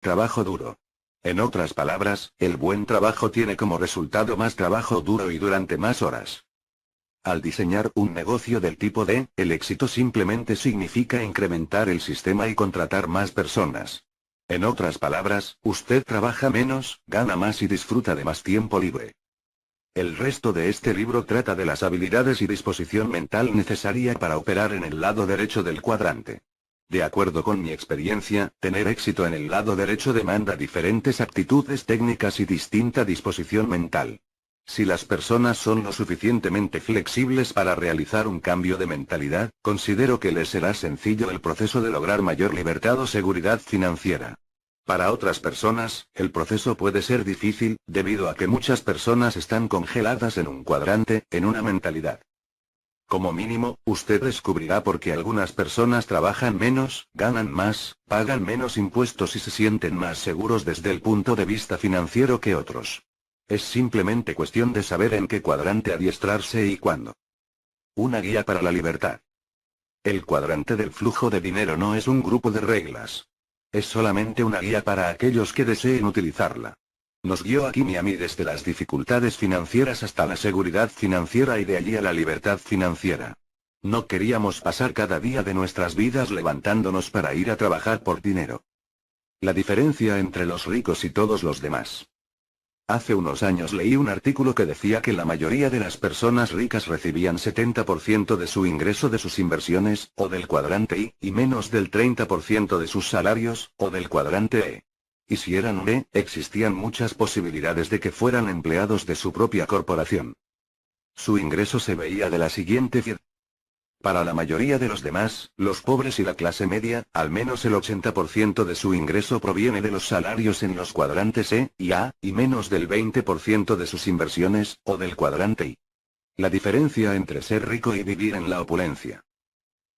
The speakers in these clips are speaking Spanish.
Trabajo duro. En otras palabras, el buen trabajo tiene como resultado más trabajo duro y durante más horas. Al diseñar un negocio del tipo D, el éxito simplemente significa incrementar el sistema y contratar más personas. En otras palabras, usted trabaja menos, gana más y disfruta de más tiempo libre. El resto de este libro trata de las habilidades y disposición mental necesaria para operar en el lado derecho del cuadrante. De acuerdo con mi experiencia, tener éxito en el lado derecho demanda diferentes aptitudes técnicas y distinta disposición mental. Si las personas son lo suficientemente flexibles para realizar un cambio de mentalidad, considero que les será sencillo el proceso de lograr mayor libertad o seguridad financiera. Para otras personas, el proceso puede ser difícil, debido a que muchas personas están congeladas en un cuadrante, en una mentalidad. Como mínimo, usted descubrirá por qué algunas personas trabajan menos, ganan más, pagan menos impuestos y se sienten más seguros desde el punto de vista financiero que otros. Es simplemente cuestión de saber en qué cuadrante adiestrarse y cuándo. Una guía para la libertad. El cuadrante del flujo de dinero no es un grupo de reglas. Es solamente una guía para aquellos que deseen utilizarla. Nos guió a Kim y a mí desde las dificultades financieras hasta la seguridad financiera y de allí a la libertad financiera. No queríamos pasar cada día de nuestras vidas levantándonos para ir a trabajar por dinero. La diferencia entre los ricos y todos los demás. Hace unos años leí un artículo que decía que la mayoría de las personas ricas recibían 70% de su ingreso de sus inversiones, o del cuadrante I, y menos del 30% de sus salarios, o del cuadrante E. Y si eran B, existían muchas posibilidades de que fueran empleados de su propia corporación. Su ingreso se veía de la siguiente forma. Para la mayoría de los demás, los pobres y la clase media, al menos el 80% de su ingreso proviene de los salarios en los cuadrantes E y A, y menos del 20% de sus inversiones, o del cuadrante I. La diferencia entre ser rico y vivir en la opulencia.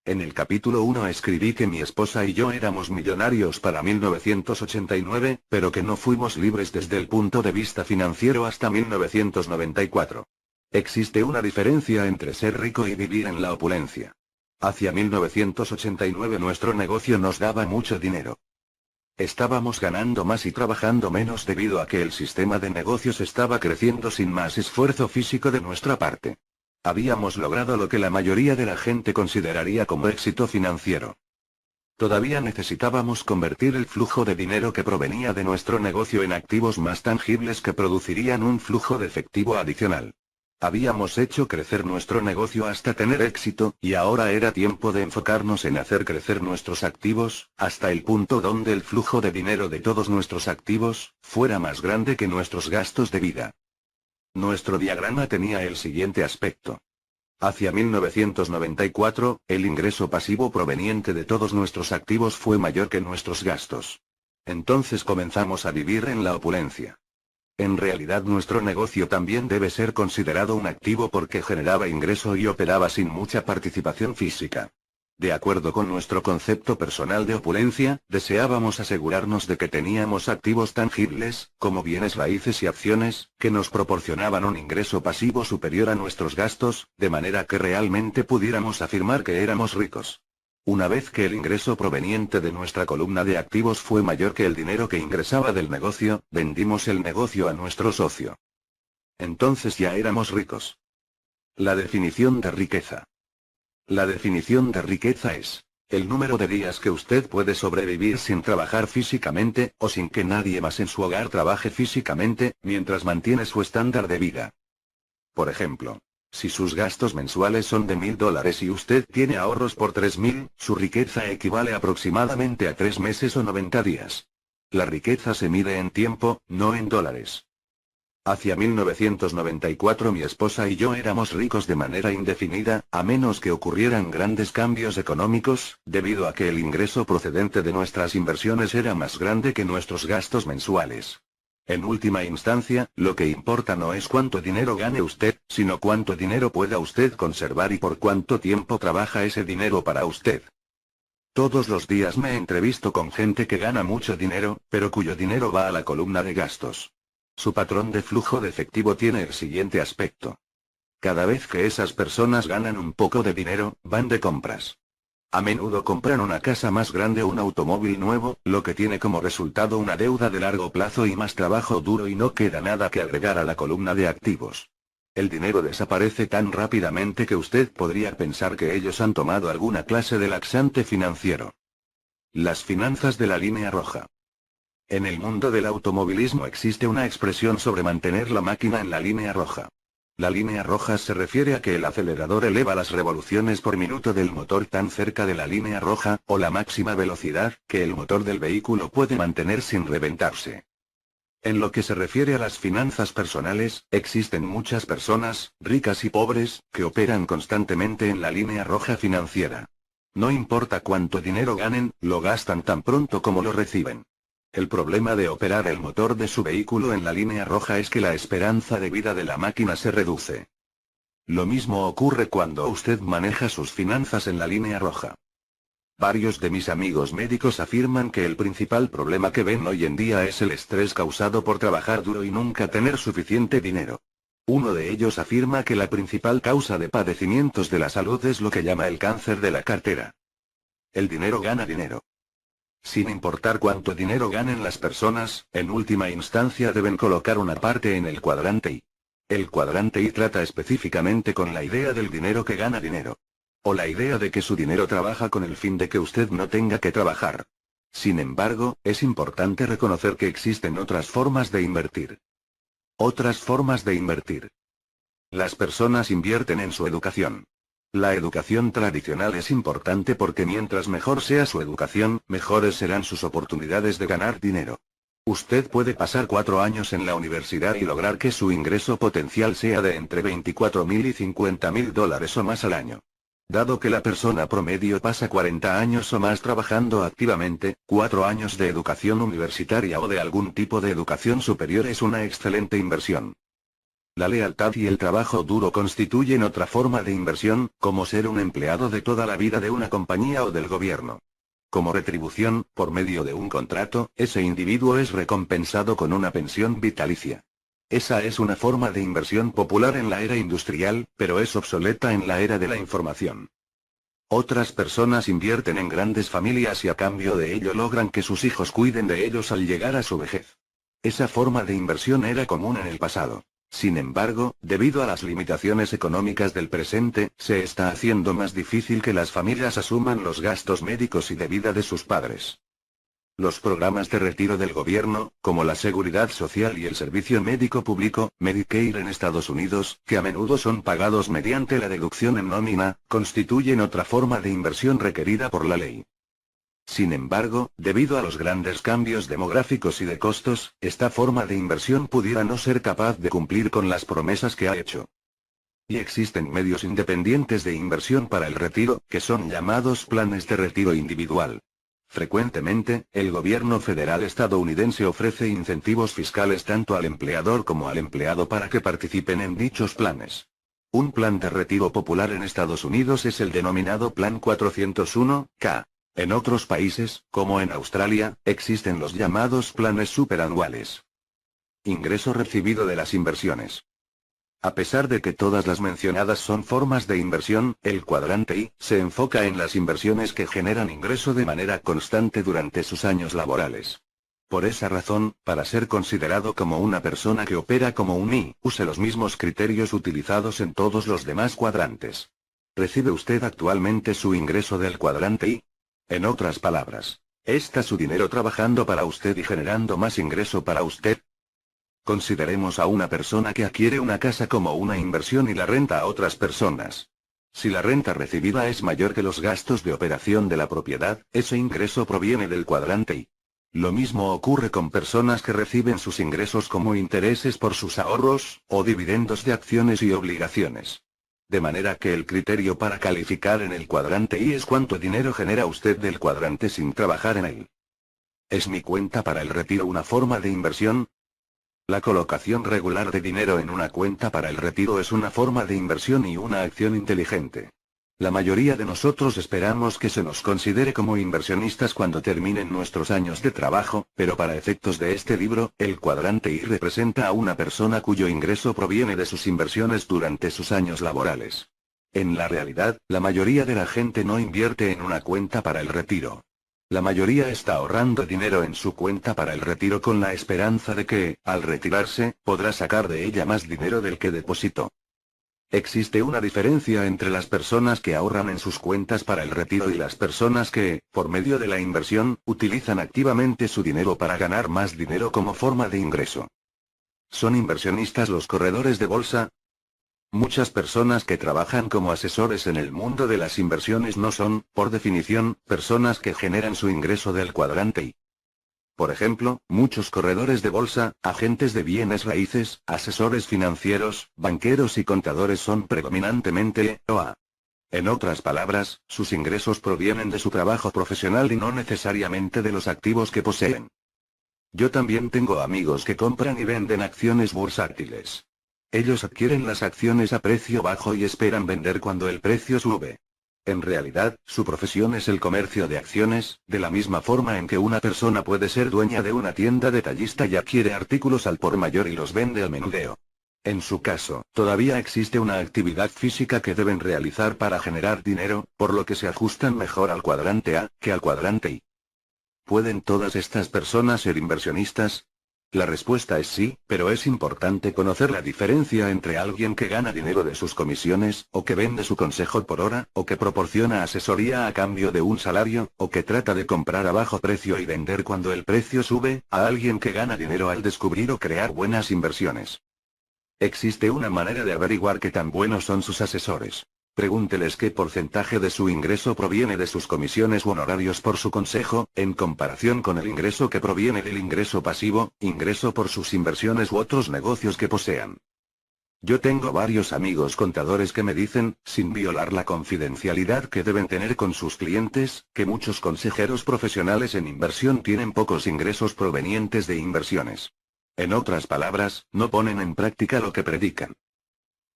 En el capítulo 1 escribí que mi esposa y yo éramos millonarios para 1989, pero que no fuimos libres desde el punto de vista financiero hasta 1994. Existe una diferencia entre ser rico y vivir en la opulencia. Hacia 1989 nuestro negocio nos daba mucho dinero. Estábamos ganando más y trabajando menos debido a que el sistema de negocios estaba creciendo sin más esfuerzo físico de nuestra parte. Habíamos logrado lo que la mayoría de la gente consideraría como éxito financiero. Todavía necesitábamos convertir el flujo de dinero que provenía de nuestro negocio en activos más tangibles que producirían un flujo de efectivo adicional. Habíamos hecho crecer nuestro negocio hasta tener éxito, y ahora era tiempo de enfocarnos en hacer crecer nuestros activos, hasta el punto donde el flujo de dinero de todos nuestros activos fuera más grande que nuestros gastos de vida. Nuestro diagrama tenía el siguiente aspecto. Hacia 1994, el ingreso pasivo proveniente de todos nuestros activos fue mayor que nuestros gastos. Entonces comenzamos a vivir en la opulencia. En realidad nuestro negocio también debe ser considerado un activo porque generaba ingreso y operaba sin mucha participación física. De acuerdo con nuestro concepto personal de opulencia, deseábamos asegurarnos de que teníamos activos tangibles, como bienes raíces y acciones, que nos proporcionaban un ingreso pasivo superior a nuestros gastos, de manera que realmente pudiéramos afirmar que éramos ricos. Una vez que el ingreso proveniente de nuestra columna de activos fue mayor que el dinero que ingresaba del negocio, vendimos el negocio a nuestro socio. Entonces ya éramos ricos. La definición de riqueza. La definición de riqueza es el número de días que usted puede sobrevivir sin trabajar físicamente, o sin que nadie más en su hogar trabaje físicamente, mientras mantiene su estándar de vida. Por ejemplo, si sus gastos mensuales son de $1000 y usted tiene ahorros por 3000, su riqueza equivale aproximadamente a 3 meses o 90 días. La riqueza se mide en tiempo, no en dólares. Hacia 1994 mi esposa y yo éramos ricos de manera indefinida, a menos que ocurrieran grandes cambios económicos, debido a que el ingreso procedente de nuestras inversiones era más grande que nuestros gastos mensuales. En última instancia, lo que importa no es cuánto dinero gane usted, sino cuánto dinero pueda usted conservar y por cuánto tiempo trabaja ese dinero para usted. Todos los días me entrevisto con gente que gana mucho dinero, pero cuyo dinero va a la columna de gastos. Su patrón de flujo de efectivo tiene el siguiente aspecto. Cada vez que esas personas ganan un poco de dinero, van de compras. A menudo compran una casa más grande o un automóvil nuevo, lo que tiene como resultado una deuda de largo plazo y más trabajo duro y no queda nada que agregar a la columna de activos. El dinero desaparece tan rápidamente que usted podría pensar que ellos han tomado alguna clase de laxante financiero. Las finanzas de la línea roja. En el mundo del automovilismo existe una expresión sobre mantener la máquina en la línea roja. La línea roja se refiere a que el acelerador eleva las revoluciones por minuto del motor tan cerca de la línea roja, o la máxima velocidad, que el motor del vehículo puede mantener sin reventarse. En lo que se refiere a las finanzas personales, existen muchas personas, ricas y pobres, que operan constantemente en la línea roja financiera. No importa cuánto dinero ganen, lo gastan tan pronto como lo reciben. El problema de operar el motor de su vehículo en la línea roja es que la esperanza de vida de la máquina se reduce. Lo mismo ocurre cuando usted maneja sus finanzas en la línea roja. Varios de mis amigos médicos afirman que el principal problema que ven hoy en día es el estrés causado por trabajar duro y nunca tener suficiente dinero. Uno de ellos afirma que la principal causa de padecimientos de la salud es lo que llama el cáncer de la cartera. El dinero gana dinero. Sin importar cuánto dinero ganen las personas, en última instancia deben colocar una parte en el cuadrante I. El cuadrante I trata específicamente con la idea del dinero que gana dinero. O la idea de que su dinero trabaja con el fin de que usted no tenga que trabajar. Sin embargo, es importante reconocer que existen otras formas de invertir. Otras formas de invertir. Las personas invierten en su educación. La educación tradicional es importante porque mientras mejor sea su educación, mejores serán sus oportunidades de ganar dinero. Usted puede pasar 4 años en la universidad y lograr que su ingreso potencial sea de entre $24,000 y $50,000 o más al año. Dado que la persona promedio pasa 40 años o más trabajando activamente, 4 años de educación universitaria o de algún tipo de educación superior es una excelente inversión. La lealtad y el trabajo duro constituyen otra forma de inversión, como ser un empleado de toda la vida de una compañía o del gobierno. Como retribución, por medio de un contrato, ese individuo es recompensado con una pensión vitalicia. Esa es una forma de inversión popular en la era industrial, pero es obsoleta en la era de la información. Otras personas invierten en grandes familias y a cambio de ello logran que sus hijos cuiden de ellos al llegar a su vejez. Esa forma de inversión era común en el pasado. Sin embargo, debido a las limitaciones económicas del presente, se está haciendo más difícil que las familias asuman los gastos médicos y de vida de sus padres. Los programas de retiro del gobierno, como la Seguridad Social y el Servicio Médico Público, Medicare en Estados Unidos, que a menudo son pagados mediante la deducción en nómina, constituyen otra forma de inversión requerida por la ley. Sin embargo, debido a los grandes cambios demográficos y de costos, esta forma de inversión pudiera no ser capaz de cumplir con las promesas que ha hecho. Y existen medios independientes de inversión para el retiro, que son llamados planes de retiro individual. Frecuentemente, el gobierno federal estadounidense ofrece incentivos fiscales tanto al empleador como al empleado para que participen en dichos planes. Un plan de retiro popular en Estados Unidos es el denominado Plan 401(k). En otros países, como en Australia, existen los llamados planes superanuales. Ingreso recibido de las inversiones. A pesar de que todas las mencionadas son formas de inversión, el cuadrante I se enfoca en las inversiones que generan ingreso de manera constante durante sus años laborales. Por esa razón, para ser considerado como una persona que opera como un I, use los mismos criterios utilizados en todos los demás cuadrantes. ¿Recibe usted actualmente su ingreso del cuadrante I? En otras palabras, ¿está su dinero trabajando para usted y generando más ingreso para usted? Consideremos a una persona que adquiere una casa como una inversión y la renta a otras personas. Si la renta recibida es mayor que los gastos de operación de la propiedad, ese ingreso proviene del cuadrante I. Lo mismo ocurre con personas que reciben sus ingresos como intereses por sus ahorros, o dividendos de acciones y obligaciones. De manera que el criterio para calificar en el cuadrante I es cuánto dinero genera usted del cuadrante sin trabajar en él. ¿Es mi cuenta para el retiro una forma de inversión? La colocación regular de dinero en una cuenta para el retiro es una forma de inversión y una acción inteligente. La mayoría de nosotros esperamos que se nos considere como inversionistas cuando terminen nuestros años de trabajo, pero para efectos de este libro, el cuadrante I representa a una persona cuyo ingreso proviene de sus inversiones durante sus años laborales. En la realidad, la mayoría de la gente no invierte en una cuenta para el retiro. La mayoría está ahorrando dinero en su cuenta para el retiro con la esperanza de que, al retirarse, podrá sacar de ella más dinero del que depositó. Existe una diferencia entre las personas que ahorran en sus cuentas para el retiro y las personas que, por medio de la inversión, utilizan activamente su dinero para ganar más dinero como forma de ingreso. ¿Son inversionistas los corredores de bolsa? Muchas personas que trabajan como asesores en el mundo de las inversiones no son, por definición, personas que generan su ingreso del cuadrante I. Por ejemplo, muchos corredores de bolsa, agentes de bienes raíces, asesores financieros, banqueros y contadores son predominantemente EOA. En otras palabras, sus ingresos provienen de su trabajo profesional y no necesariamente de los activos que poseen. Yo también tengo amigos que compran y venden acciones bursátiles. Ellos adquieren las acciones a precio bajo y esperan vender cuando el precio sube. En realidad, su profesión es el comercio de acciones, de la misma forma en que una persona puede ser dueña de una tienda detallista y adquiere artículos al por mayor y los vende al menudeo. En su caso, todavía existe una actividad física que deben realizar para generar dinero, por lo que se ajustan mejor al cuadrante A, que al cuadrante I. ¿Pueden todas estas personas ser inversionistas? La respuesta es sí, pero es importante conocer la diferencia entre alguien que gana dinero de sus comisiones, o que vende su consejo por hora, o que proporciona asesoría a cambio de un salario, o que trata de comprar a bajo precio y vender cuando el precio sube, a alguien que gana dinero al descubrir o crear buenas inversiones. Existe una manera de averiguar qué tan buenos son sus asesores. Pregúnteles qué porcentaje de su ingreso proviene de sus comisiones u honorarios por su consejo, en comparación con el ingreso que proviene del ingreso pasivo, ingreso por sus inversiones u otros negocios que posean. Yo tengo varios amigos contadores que me dicen, sin violar la confidencialidad que deben tener con sus clientes, que muchos consejeros profesionales en inversión tienen pocos ingresos provenientes de inversiones. En otras palabras, no ponen en práctica lo que predican.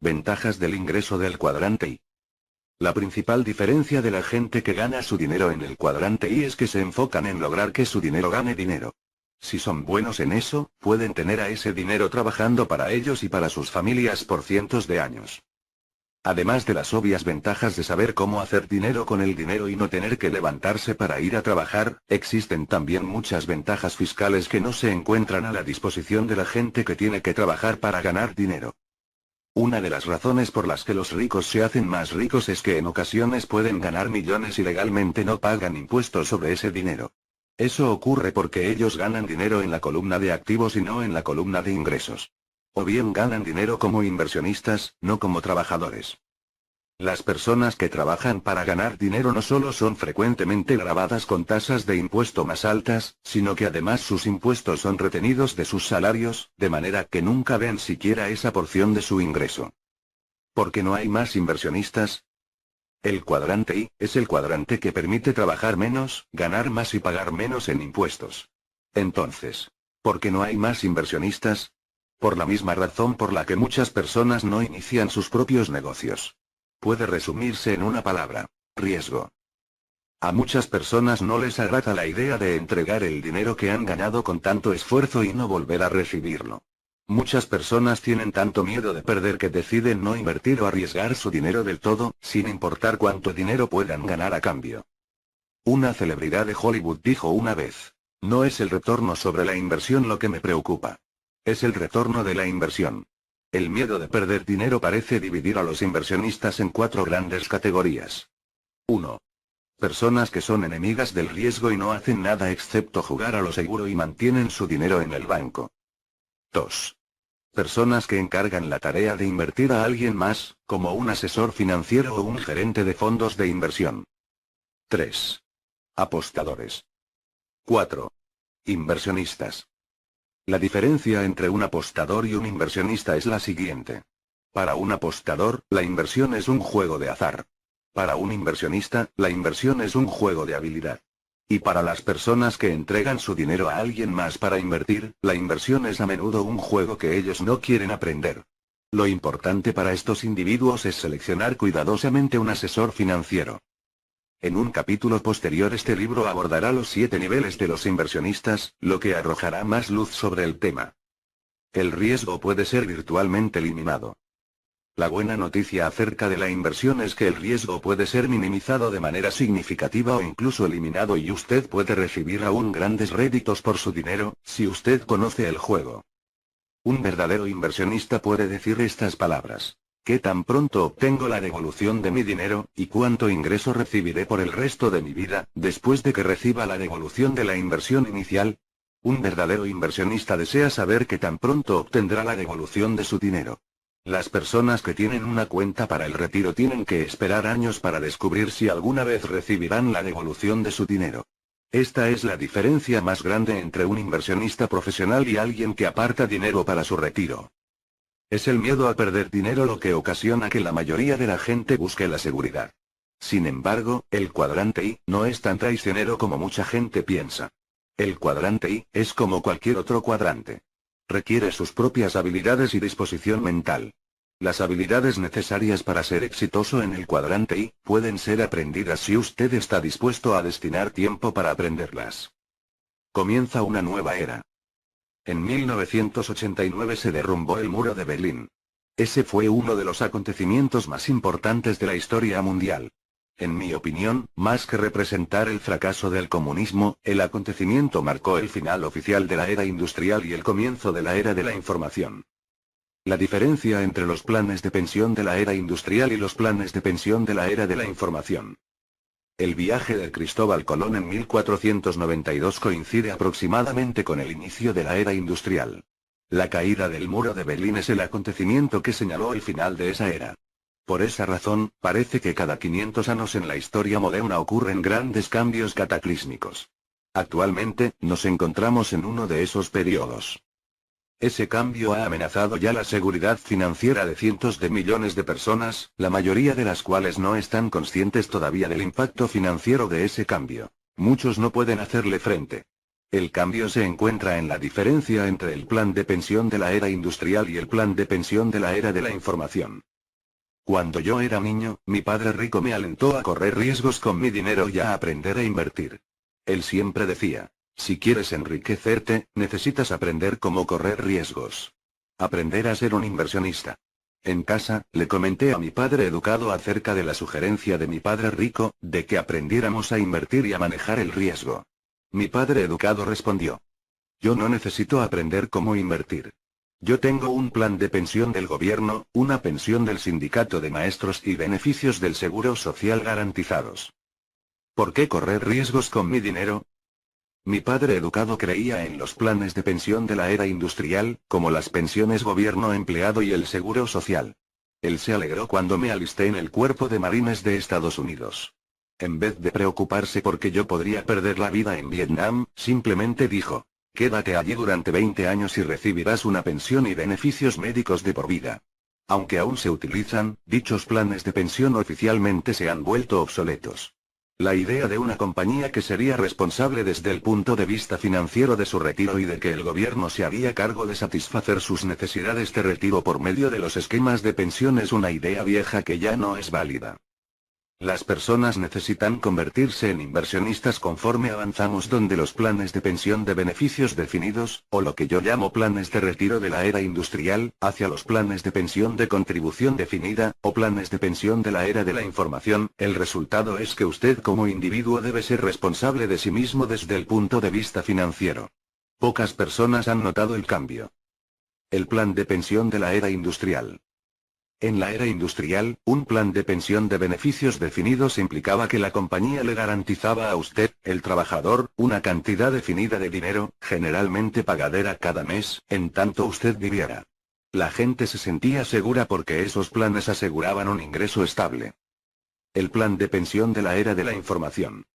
Ventajas del ingreso del cuadrante I. La principal diferencia de la gente que gana su dinero en el cuadrante I es que se enfocan en lograr que su dinero gane dinero. Si son buenos en eso, pueden tener a ese dinero trabajando para ellos y para sus familias por cientos de años. Además de las obvias ventajas de saber cómo hacer dinero con el dinero y no tener que levantarse para ir a trabajar, existen también muchas ventajas fiscales que no se encuentran a la disposición de la gente que tiene que trabajar para ganar dinero. Una de las razones por las que los ricos se hacen más ricos es que en ocasiones pueden ganar millones y legalmente no pagan impuestos sobre ese dinero. Eso ocurre porque ellos ganan dinero en la columna de activos y no en la columna de ingresos. O bien ganan dinero como inversionistas, no como trabajadores. Las personas que trabajan para ganar dinero no solo son frecuentemente grabadas con tasas de impuesto más altas, sino que además sus impuestos son retenidos de sus salarios, de manera que nunca ven siquiera esa porción de su ingreso. ¿Por qué no hay más inversionistas? El cuadrante I es el cuadrante que permite trabajar menos, ganar más y pagar menos en impuestos. Entonces, ¿por qué no hay más inversionistas? Por la misma razón por la que muchas personas no inician sus propios negocios. Puede resumirse en una palabra: riesgo. A muchas personas no les agrada la idea de entregar el dinero que han ganado con tanto esfuerzo y no volver a recibirlo. Muchas personas tienen tanto miedo de perder que deciden no invertir o arriesgar su dinero del todo, sin importar cuánto dinero puedan ganar a cambio. Una celebridad de Hollywood dijo una vez: no es el retorno sobre la inversión lo que me preocupa. Es el retorno de la inversión. El miedo de perder dinero parece dividir a los inversionistas en 4 grandes categorías. 1. Personas que son enemigas del riesgo y no hacen nada excepto jugar a lo seguro y mantienen su dinero en el banco. 2. Personas que encargan la tarea de invertir a alguien más, como un asesor financiero o un gerente de fondos de inversión. 3. Apostadores. 4. Inversionistas. La diferencia entre un apostador y un inversionista es la siguiente. Para un apostador, la inversión es un juego de azar. Para un inversionista, la inversión es un juego de habilidad. Y para las personas que entregan su dinero a alguien más para invertir, la inversión es a menudo un juego que ellos no quieren aprender. Lo importante para estos individuos es seleccionar cuidadosamente un asesor financiero. En un capítulo posterior este libro abordará los 7 niveles de los inversionistas, lo que arrojará más luz sobre el tema. El riesgo puede ser virtualmente eliminado. La buena noticia acerca de la inversión es que el riesgo puede ser minimizado de manera significativa o incluso eliminado y usted puede recibir aún grandes réditos por su dinero, si usted conoce el juego. Un verdadero inversionista puede decir estas palabras. ¿Qué tan pronto obtengo la devolución de mi dinero, y cuánto ingreso recibiré por el resto de mi vida, después de que reciba la devolución de la inversión inicial? Un verdadero inversionista desea saber qué tan pronto obtendrá la devolución de su dinero. Las personas que tienen una cuenta para el retiro tienen que esperar años para descubrir si alguna vez recibirán la devolución de su dinero. Esta es la diferencia más grande entre un inversionista profesional y alguien que aparta dinero para su retiro. Es el miedo a perder dinero lo que ocasiona que la mayoría de la gente busque la seguridad. Sin embargo, el cuadrante I no es tan traicionero como mucha gente piensa. El cuadrante I es como cualquier otro cuadrante. Requiere sus propias habilidades y disposición mental. Las habilidades necesarias para ser exitoso en el cuadrante I pueden ser aprendidas si usted está dispuesto a destinar tiempo para aprenderlas. Comienza una nueva era. En 1989 se derrumbó el muro de Berlín. Ese fue uno de los acontecimientos más importantes de la historia mundial. En mi opinión, más que representar el fracaso del comunismo, el acontecimiento marcó el final oficial de la era industrial y el comienzo de la era de la información. La diferencia entre los planes de pensión de la era industrial y los planes de pensión de la era de la información. El viaje de Cristóbal Colón en 1492 coincide aproximadamente con el inicio de la era industrial. La caída del muro de Berlín es el acontecimiento que señaló el final de esa era. Por esa razón, parece que cada 500 años en la historia moderna ocurren grandes cambios cataclísmicos. Actualmente, nos encontramos en uno de esos periodos. Ese cambio ha amenazado ya la seguridad financiera de cientos de millones de personas, la mayoría de las cuales no están conscientes todavía del impacto financiero de ese cambio. Muchos no pueden hacerle frente. El cambio se encuentra en la diferencia entre el plan de pensión de la era industrial y el plan de pensión de la era de la información. Cuando yo era niño, mi padre rico me alentó a correr riesgos con mi dinero y a aprender a invertir. Él siempre decía: si quieres enriquecerte, necesitas aprender cómo correr riesgos. Aprender a ser un inversionista. En casa, le comenté a mi padre educado acerca de la sugerencia de mi padre rico, de que aprendiéramos a invertir y a manejar el riesgo. Mi padre educado respondió: yo no necesito aprender cómo invertir. Yo tengo un plan de pensión del gobierno, una pensión del sindicato de maestros y beneficios del seguro social garantizados. ¿Por qué correr riesgos con mi dinero? Mi padre educado creía en los planes de pensión de la era industrial, como las pensiones gobierno empleado y el seguro social. Él se alegró cuando me alisté en el Cuerpo de Marines de Estados Unidos. En vez de preocuparse porque yo podría perder la vida en Vietnam, simplemente dijo: quédate allí durante 20 años y recibirás una pensión y beneficios médicos de por vida. Aunque aún se utilizan, dichos planes de pensión oficialmente se han vuelto obsoletos. La idea de una compañía que sería responsable desde el punto de vista financiero de su retiro y de que el gobierno se haría cargo de satisfacer sus necesidades de retiro por medio de los esquemas de pensión es una idea vieja que ya no es válida. Las personas necesitan convertirse en inversionistas conforme avanzamos donde los planes de pensión de beneficios definidos, o lo que yo llamo planes de retiro de la era industrial, hacia los planes de pensión de contribución definida, o planes de pensión de la era de la información. El resultado es que usted como individuo debe ser responsable de sí mismo desde el punto de vista financiero. Pocas personas han notado el cambio. El plan de pensión de la era industrial. En la era industrial, un plan de pensión de beneficios definidos implicaba que la compañía le garantizaba a usted, el trabajador, una cantidad definida de dinero, generalmente pagadera cada mes, en tanto usted viviera. La gente se sentía segura porque esos planes aseguraban un ingreso estable. El plan de pensión de la era de la información.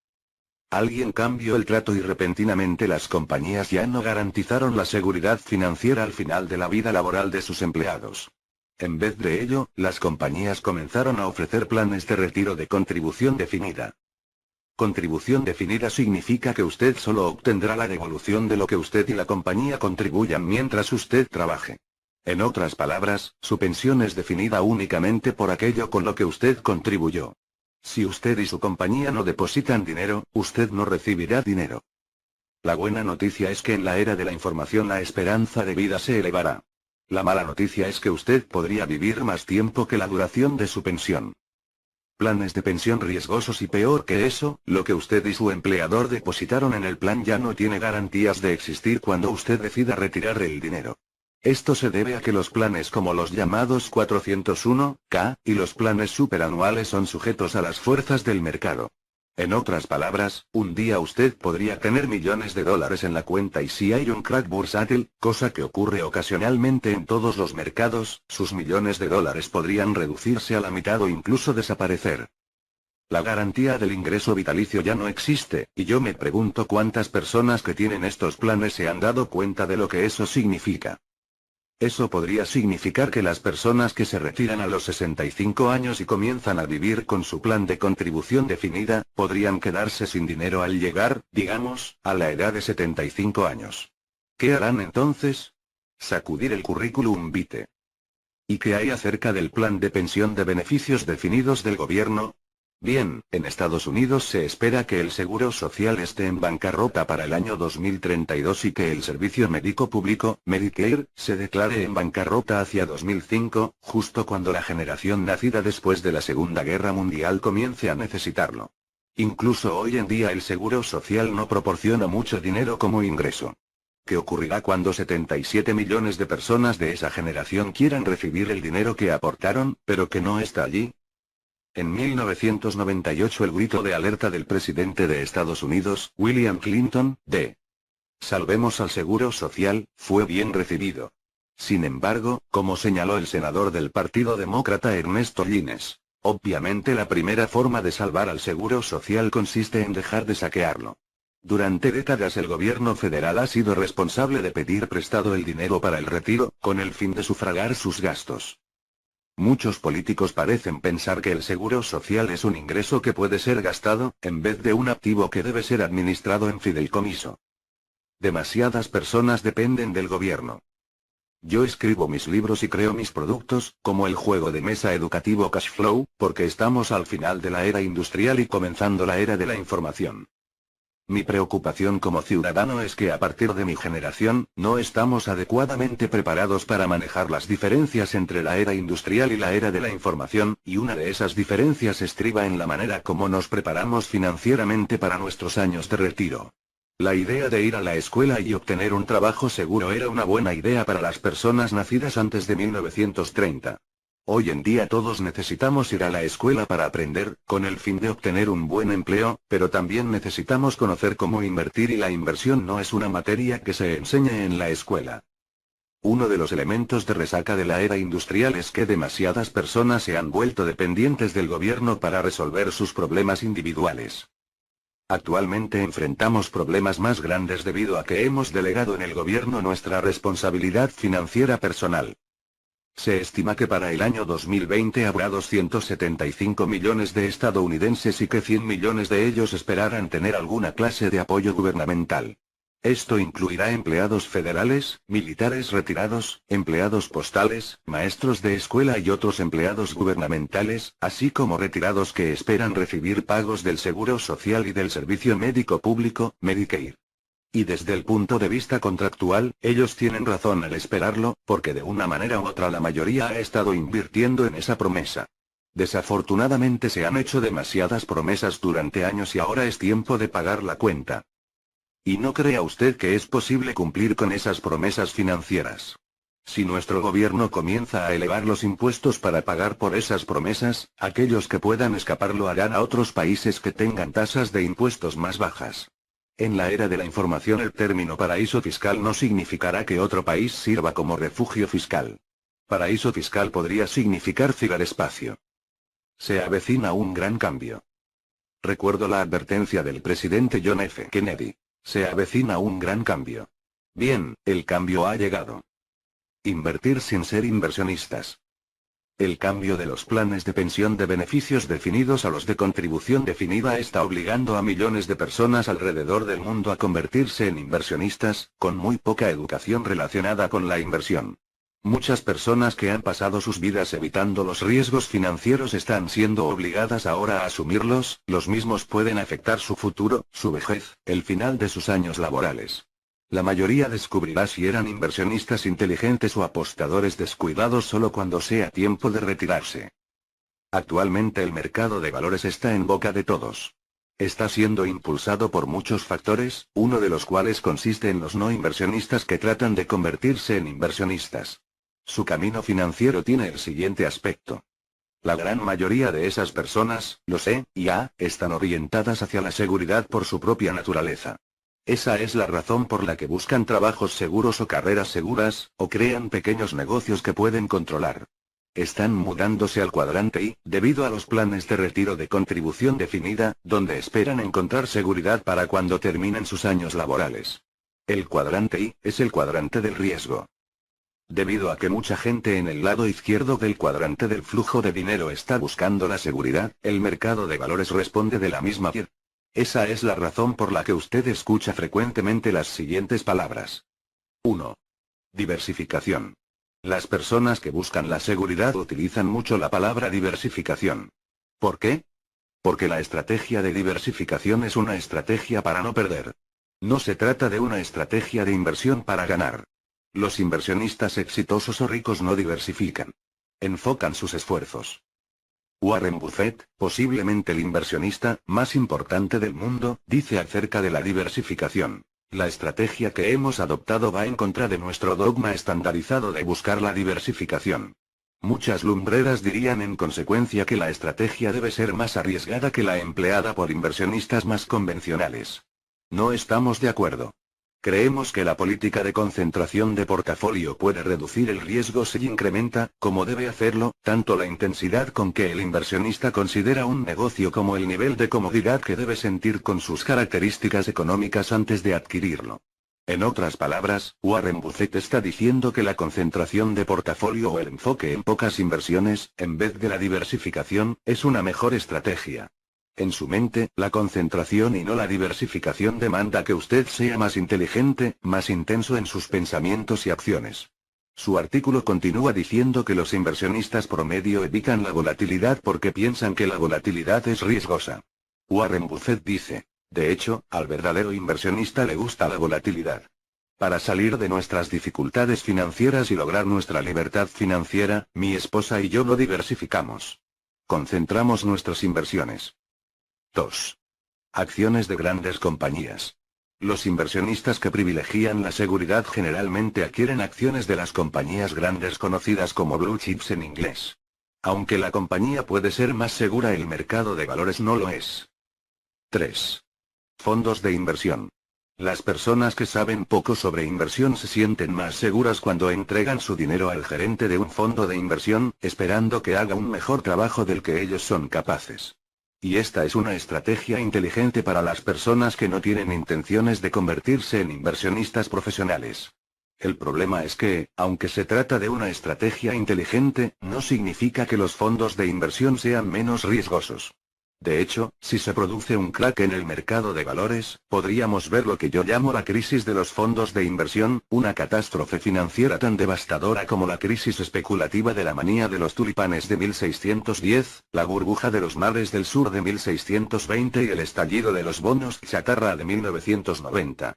Alguien cambió el trato y repentinamente las compañías ya no garantizaron la seguridad financiera al final de la vida laboral de sus empleados. En vez de ello, las compañías comenzaron a ofrecer planes de retiro de contribución definida. Contribución definida significa que usted solo obtendrá la devolución de lo que usted y la compañía contribuyan mientras usted trabaje. En otras palabras, su pensión es definida únicamente por aquello con lo que usted contribuyó. Si usted y su compañía no depositan dinero, usted no recibirá dinero. La buena noticia es que en la era de la información la esperanza de vida se elevará. La mala noticia es que usted podría vivir más tiempo que la duración de su pensión. Planes de pensión riesgosos y peor que eso, lo que usted y su empleador depositaron en el plan ya no tiene garantías de existir cuando usted decida retirar el dinero. Esto se debe a que los planes como los llamados 401(k) y los planes superanuales son sujetos a las fuerzas del mercado. En otras palabras, un día usted podría tener millones de dólares en la cuenta y si hay un crack bursátil, cosa que ocurre ocasionalmente en todos los mercados, sus millones de dólares podrían reducirse a la mitad o incluso desaparecer. La garantía del ingreso vitalicio ya no existe, y yo me pregunto cuántas personas que tienen estos planes se han dado cuenta de lo que eso significa. Eso podría significar que las personas que se retiran a los 65 años y comienzan a vivir con su plan de contribución definida, podrían quedarse sin dinero al llegar, digamos, a la edad de 75 años. ¿Qué harán entonces? Sacudir el currículum vitae. ¿Y qué hay acerca del plan de pensión de beneficios definidos del gobierno? Bien, en Estados Unidos se espera que el Seguro Social esté en bancarrota para el año 2032 y que el servicio médico público, Medicare, se declare en bancarrota hacia 2005, justo cuando la generación nacida después de la Segunda Guerra Mundial comience a necesitarlo. Incluso hoy en día el Seguro Social no proporciona mucho dinero como ingreso. ¿Qué ocurrirá cuando 77 millones de personas de esa generación quieran recibir el dinero que aportaron, pero que no está allí? En 1998 el grito de alerta del presidente de Estados Unidos, William Clinton, de "Salvemos al Seguro Social", fue bien recibido. Sin embargo, como señaló el senador del Partido Demócrata Ernesto Lines, obviamente la primera forma de salvar al Seguro Social consiste en dejar de saquearlo. Durante décadas el gobierno federal ha sido responsable de pedir prestado el dinero para el retiro, con el fin de sufragar sus gastos. Muchos políticos parecen pensar que el seguro social es un ingreso que puede ser gastado, en vez de un activo que debe ser administrado en fideicomiso. Demasiadas personas dependen del gobierno. Yo escribo mis libros y creo mis productos, como el juego de mesa educativo Cashflow, porque estamos al final de la era industrial y comenzando la era de la información. Mi preocupación como ciudadano es que a partir de mi generación, no estamos adecuadamente preparados para manejar las diferencias entre la era industrial y la era de la información, y una de esas diferencias estriba en la manera como nos preparamos financieramente para nuestros años de retiro. La idea de ir a la escuela y obtener un trabajo seguro era una buena idea para las personas nacidas antes de 1930. Hoy en día todos necesitamos ir a la escuela para aprender, con el fin de obtener un buen empleo, pero también necesitamos conocer cómo invertir y la inversión no es una materia que se enseñe en la escuela. Uno de los elementos de resaca de la era industrial es que demasiadas personas se han vuelto dependientes del gobierno para resolver sus problemas individuales. Actualmente enfrentamos problemas más grandes debido a que hemos delegado en el gobierno nuestra responsabilidad financiera personal. Se estima que para el año 2020 habrá 275 millones de estadounidenses y que 100 millones de ellos esperarán tener alguna clase de apoyo gubernamental. Esto incluirá empleados federales, militares retirados, empleados postales, maestros de escuela y otros empleados gubernamentales, así como retirados que esperan recibir pagos del Seguro Social y del Servicio Médico Público, Medicare. Y desde el punto de vista contractual, ellos tienen razón al esperarlo, porque de una manera u otra la mayoría ha estado invirtiendo en esa promesa. Desafortunadamente se han hecho demasiadas promesas durante años y ahora es tiempo de pagar la cuenta. ¿Y no crea usted que es posible cumplir con esas promesas financieras? Si nuestro gobierno comienza a elevar los impuestos para pagar por esas promesas, aquellos que puedan escapar lo harán a otros países que tengan tasas de impuestos más bajas. En la era de la información el término paraíso fiscal no significará que otro país sirva como refugio fiscal. Paraíso fiscal podría significar ciberespacio. Se avecina un gran cambio. Recuerdo la advertencia del presidente John F. Kennedy. Se avecina un gran cambio. Bien, el cambio ha llegado. Invertir sin ser inversionistas. El cambio de los planes de pensión de beneficios definidos a los de contribución definida está obligando a millones de personas alrededor del mundo a convertirse en inversionistas, con muy poca educación relacionada con la inversión. Muchas personas que han pasado sus vidas evitando los riesgos financieros están siendo obligadas ahora a asumirlos, los mismos pueden afectar su futuro, su vejez, el final de sus años laborales. La mayoría descubrirá si eran inversionistas inteligentes o apostadores descuidados solo cuando sea tiempo de retirarse. Actualmente el mercado de valores está en boca de todos. Está siendo impulsado por muchos factores, uno de los cuales consiste en los no inversionistas que tratan de convertirse en inversionistas. Su camino financiero tiene el siguiente aspecto. La gran mayoría de esas personas, lo sé, están orientadas hacia la seguridad por su propia naturaleza. Esa es la razón por la que buscan trabajos seguros o carreras seguras, o crean pequeños negocios que pueden controlar. Están mudándose al cuadrante I, debido a los planes de retiro de contribución definida, donde esperan encontrar seguridad para cuando terminen sus años laborales. El cuadrante I es el cuadrante del riesgo. Debido a que mucha gente en el lado izquierdo del cuadrante del flujo de dinero está buscando la seguridad, el mercado de valores responde de la misma manera. Esa es la razón por la que usted escucha frecuentemente las siguientes palabras. 1. Diversificación. Las personas que buscan la seguridad utilizan mucho la palabra diversificación. ¿Por qué? Porque la estrategia de diversificación es una estrategia para no perder. No se trata de una estrategia de inversión para ganar. Los inversionistas exitosos o ricos no diversifican. Enfocan sus esfuerzos. Warren Buffett, posiblemente el inversionista más importante del mundo, dice acerca de la diversificación. La estrategia que hemos adoptado va en contra de nuestro dogma estandarizado de buscar la diversificación. Muchas lumbreras dirían en consecuencia que la estrategia debe ser más arriesgada que la empleada por inversionistas más convencionales. No estamos de acuerdo. Creemos que la política de concentración de portafolio puede reducir el riesgo si incrementa, como debe hacerlo, tanto la intensidad con que el inversionista considera un negocio como el nivel de comodidad que debe sentir con sus características económicas antes de adquirirlo. En otras palabras, Warren Buffett está diciendo que la concentración de portafolio o el enfoque en pocas inversiones, en vez de la diversificación, es una mejor estrategia. En su mente, la concentración y no la diversificación demanda que usted sea más inteligente, más intenso en sus pensamientos y acciones. Su artículo continúa diciendo que los inversionistas promedio evitan la volatilidad porque piensan que la volatilidad es riesgosa. Warren Buffett dice, de hecho, al verdadero inversionista le gusta la volatilidad. Para salir de nuestras dificultades financieras y lograr nuestra libertad financiera, mi esposa y yo no diversificamos. Concentramos nuestras inversiones. 2. Acciones de grandes compañías. Los inversionistas que privilegian la seguridad generalmente adquieren acciones de las compañías grandes conocidas como blue chips en inglés. Aunque la compañía puede ser más segura, el mercado de valores no lo es. 3. Fondos de inversión. Las personas que saben poco sobre inversión se sienten más seguras cuando entregan su dinero al gerente de un fondo de inversión, esperando que haga un mejor trabajo del que ellos son capaces. Y esta es una estrategia inteligente para las personas que no tienen intenciones de convertirse en inversionistas profesionales. El problema es que, aunque se trata de una estrategia inteligente, no significa que los fondos de inversión sean menos riesgosos. De hecho, si se produce un crack en el mercado de valores, podríamos ver lo que yo llamo la crisis de los fondos de inversión, una catástrofe financiera tan devastadora como la crisis especulativa de la manía de los tulipanes de 1610, la burbuja de los mares del sur de 1620 y el estallido de los bonos chatarra de 1990.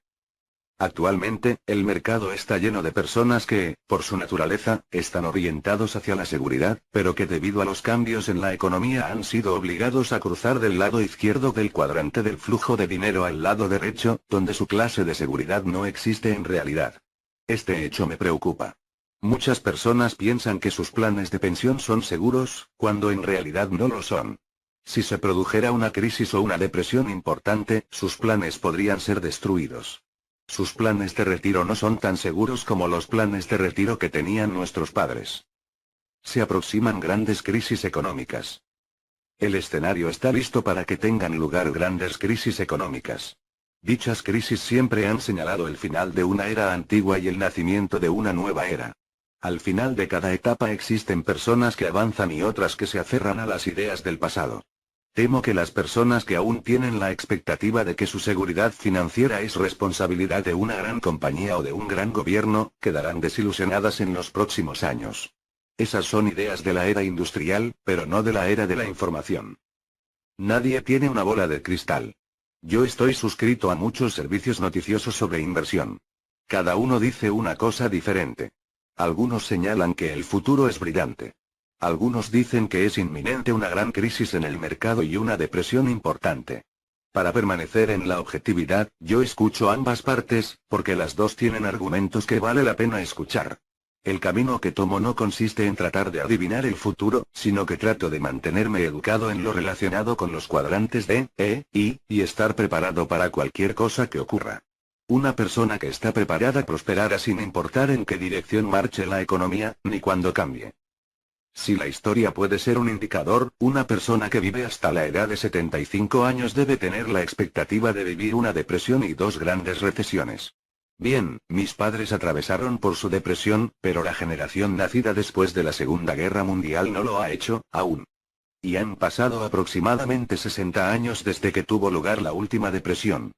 Actualmente, el mercado está lleno de personas que, por su naturaleza, están orientados hacia la seguridad, pero que debido a los cambios en la economía han sido obligados a cruzar del lado izquierdo del cuadrante del flujo de dinero al lado derecho, donde su clase de seguridad no existe en realidad. Este hecho me preocupa. Muchas personas piensan que sus planes de pensión son seguros, cuando en realidad no lo son. Si se produjera una crisis o una depresión importante, sus planes podrían ser destruidos. Sus planes de retiro no son tan seguros como los planes de retiro que tenían nuestros padres. Se aproximan grandes crisis económicas. El escenario está listo para que tengan lugar grandes crisis económicas. Dichas crisis siempre han señalado el final de una era antigua y el nacimiento de una nueva era. Al final de cada etapa existen personas que avanzan y otras que se aferran a las ideas del pasado. Temo que las personas que aún tienen la expectativa de que su seguridad financiera es responsabilidad de una gran compañía o de un gran gobierno, quedarán desilusionadas en los próximos años. Esas son ideas de la era industrial, pero no de la era de la información. Nadie tiene una bola de cristal. Yo estoy suscrito a muchos servicios noticiosos sobre inversión. Cada uno dice una cosa diferente. Algunos señalan que el futuro es brillante. Algunos dicen que es inminente una gran crisis en el mercado y una depresión importante. Para permanecer en la objetividad, yo escucho ambas partes, porque las dos tienen argumentos que vale la pena escuchar. El camino que tomo no consiste en tratar de adivinar el futuro, sino que trato de mantenerme educado en lo relacionado con los cuadrantes de E, I, y estar preparado para cualquier cosa que ocurra. Una persona que está preparada prosperará sin importar en qué dirección marche la economía, ni cuándo cambie. Si la historia puede ser un indicador, una persona que vive hasta la edad de 75 años debe tener la expectativa de vivir una depresión y dos grandes recesiones. Bien, mis padres atravesaron por su depresión, pero la generación nacida después de la Segunda Guerra Mundial no lo ha hecho, aún. Y han pasado aproximadamente 60 años desde que tuvo lugar la última depresión.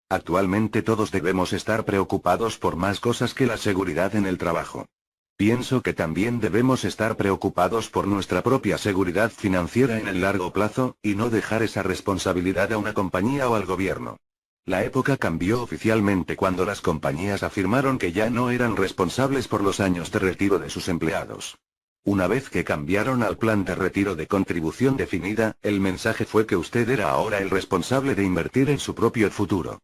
Actualmente todos debemos estar preocupados por más cosas que la seguridad en el trabajo. Pienso que también debemos estar preocupados por nuestra propia seguridad financiera en el largo plazo, y no dejar esa responsabilidad a una compañía o al gobierno. La época cambió oficialmente cuando las compañías afirmaron que ya no eran responsables por los años de retiro de sus empleados. Una vez que cambiaron al plan de retiro de contribución definida, el mensaje fue que usted era ahora el responsable de invertir en su propio futuro.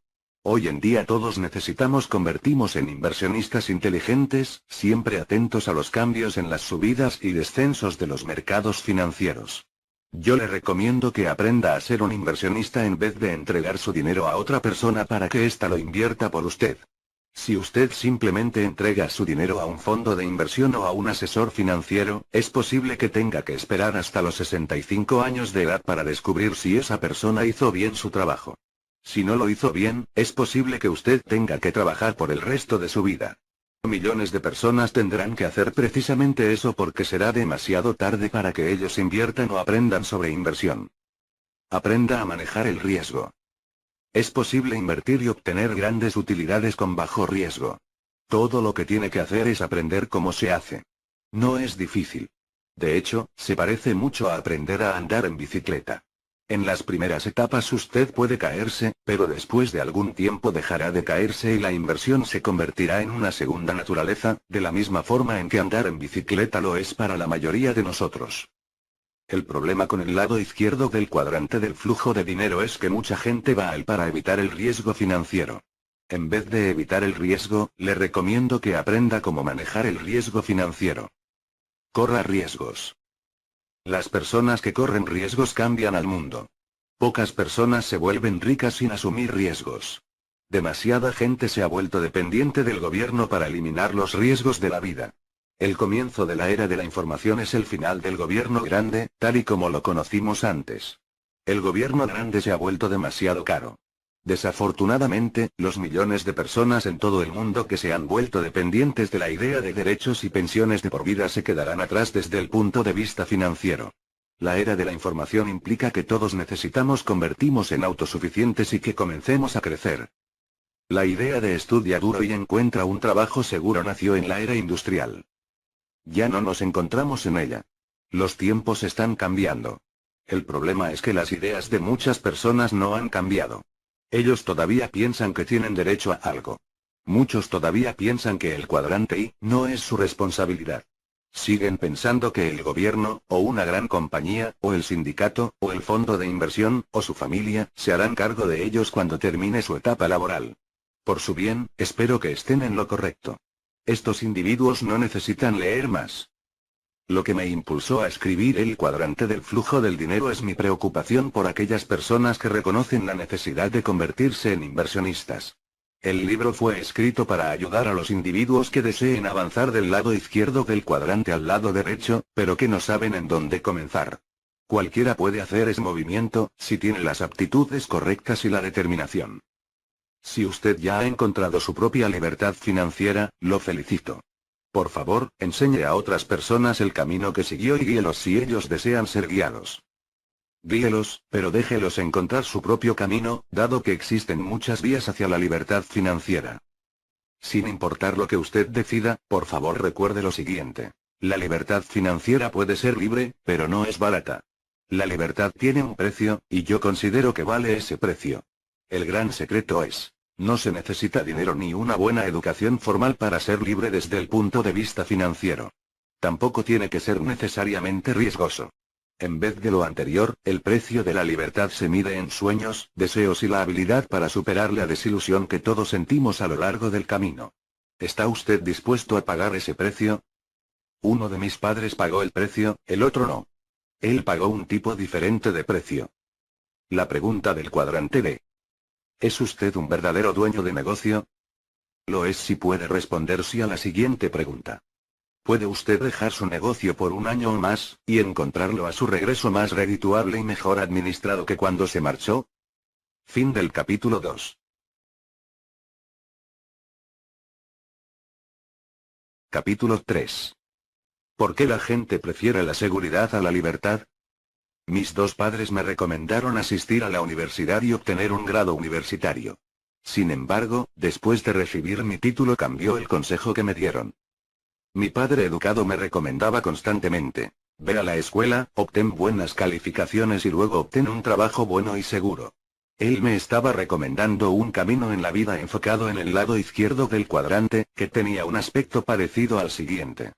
Hoy en día todos necesitamos convertirnos en inversionistas inteligentes, siempre atentos a los cambios en las subidas y descensos de los mercados financieros. Yo le recomiendo que aprenda a ser un inversionista en vez de entregar su dinero a otra persona para que ésta lo invierta por usted. Si usted simplemente entrega su dinero a un fondo de inversión o a un asesor financiero, es posible que tenga que esperar hasta los 65 años de edad para descubrir si esa persona hizo bien su trabajo. Si no lo hizo bien, es posible que usted tenga que trabajar por el resto de su vida. Millones de personas tendrán que hacer precisamente eso porque será demasiado tarde para que ellos inviertan o aprendan sobre inversión. Aprenda a manejar el riesgo. Es posible invertir y obtener grandes utilidades con bajo riesgo. Todo lo que tiene que hacer es aprender cómo se hace. No es difícil. De hecho, se parece mucho a aprender a andar en bicicleta. En las primeras etapas usted puede caerse, pero después de algún tiempo dejará de caerse y la inversión se convertirá en una segunda naturaleza, de la misma forma en que andar en bicicleta lo es para la mayoría de nosotros. El problema con el lado izquierdo del cuadrante del flujo de dinero es que mucha gente va a él para evitar el riesgo financiero. En vez de evitar el riesgo, le recomiendo que aprenda cómo manejar el riesgo financiero. Corra riesgos. Las personas que corren riesgos cambian al mundo. Pocas personas se vuelven ricas sin asumir riesgos. Demasiada gente se ha vuelto dependiente del gobierno para eliminar los riesgos de la vida. El comienzo de la era de la información es el final del gobierno grande, tal y como lo conocimos antes. El gobierno grande se ha vuelto demasiado caro. Desafortunadamente, los millones de personas en todo el mundo que se han vuelto dependientes de la idea de derechos y pensiones de por vida se quedarán atrás desde el punto de vista financiero. La era de la información implica que todos necesitamos convertirnos en autosuficientes y que comencemos a crecer. La idea de estudia duro y encuentra un trabajo seguro nació en la era industrial. Ya no nos encontramos en ella. Los tiempos están cambiando. El problema es que las ideas de muchas personas no han cambiado. Ellos todavía piensan que tienen derecho a algo. Muchos todavía piensan que el cuadrante I no es su responsabilidad. Siguen pensando que el gobierno, o una gran compañía, o el sindicato, o el fondo de inversión, o su familia, se harán cargo de ellos cuando termine su etapa laboral. Por su bien, espero que estén en lo correcto. Estos individuos no necesitan leer más. Lo que me impulsó a escribir El cuadrante del flujo del dinero es mi preocupación por aquellas personas que reconocen la necesidad de convertirse en inversionistas. El libro fue escrito para ayudar a los individuos que deseen avanzar del lado izquierdo del cuadrante al lado derecho, pero que no saben en dónde comenzar. Cualquiera puede hacer ese movimiento, si tiene las aptitudes correctas y la determinación. Si usted ya ha encontrado su propia libertad financiera, lo felicito. Por favor, enseñe a otras personas el camino que siguió y guíelos si ellos desean ser guiados. Guíelos, pero déjelos encontrar su propio camino, dado que existen muchas vías hacia la libertad financiera. Sin importar lo que usted decida, por favor recuerde lo siguiente. La libertad financiera puede ser libre, pero no es barata. La libertad tiene un precio, y yo considero que vale ese precio. El gran secreto es No se necesita dinero ni una buena educación formal para ser libre desde el punto de vista financiero. Tampoco tiene que ser necesariamente riesgoso. En vez de lo anterior, el precio de la libertad se mide en sueños, deseos y la habilidad para superar la desilusión que todos sentimos a lo largo del camino. ¿Está usted dispuesto a pagar ese precio? Uno de mis padres pagó el precio, el otro no. Él pagó un tipo diferente de precio. La pregunta del cuadrante D. ¿Es usted un verdadero dueño de negocio? Lo es si puede responder sí a la siguiente pregunta. ¿Puede usted dejar su negocio por un año o más, y encontrarlo a su regreso más redituable y mejor administrado que cuando se marchó? Fin del capítulo 2. Capítulo 3. ¿Por qué la gente prefiere la seguridad a la libertad? Mis dos padres me recomendaron asistir a la universidad y obtener un grado universitario. Sin embargo, después de recibir mi título cambió el consejo que me dieron. Mi padre educado me recomendaba constantemente: ve a la escuela, obtén buenas calificaciones y luego obtén un trabajo bueno y seguro. Él me estaba recomendando un camino en la vida enfocado en el lado izquierdo del cuadrante, que tenía un aspecto parecido al siguiente.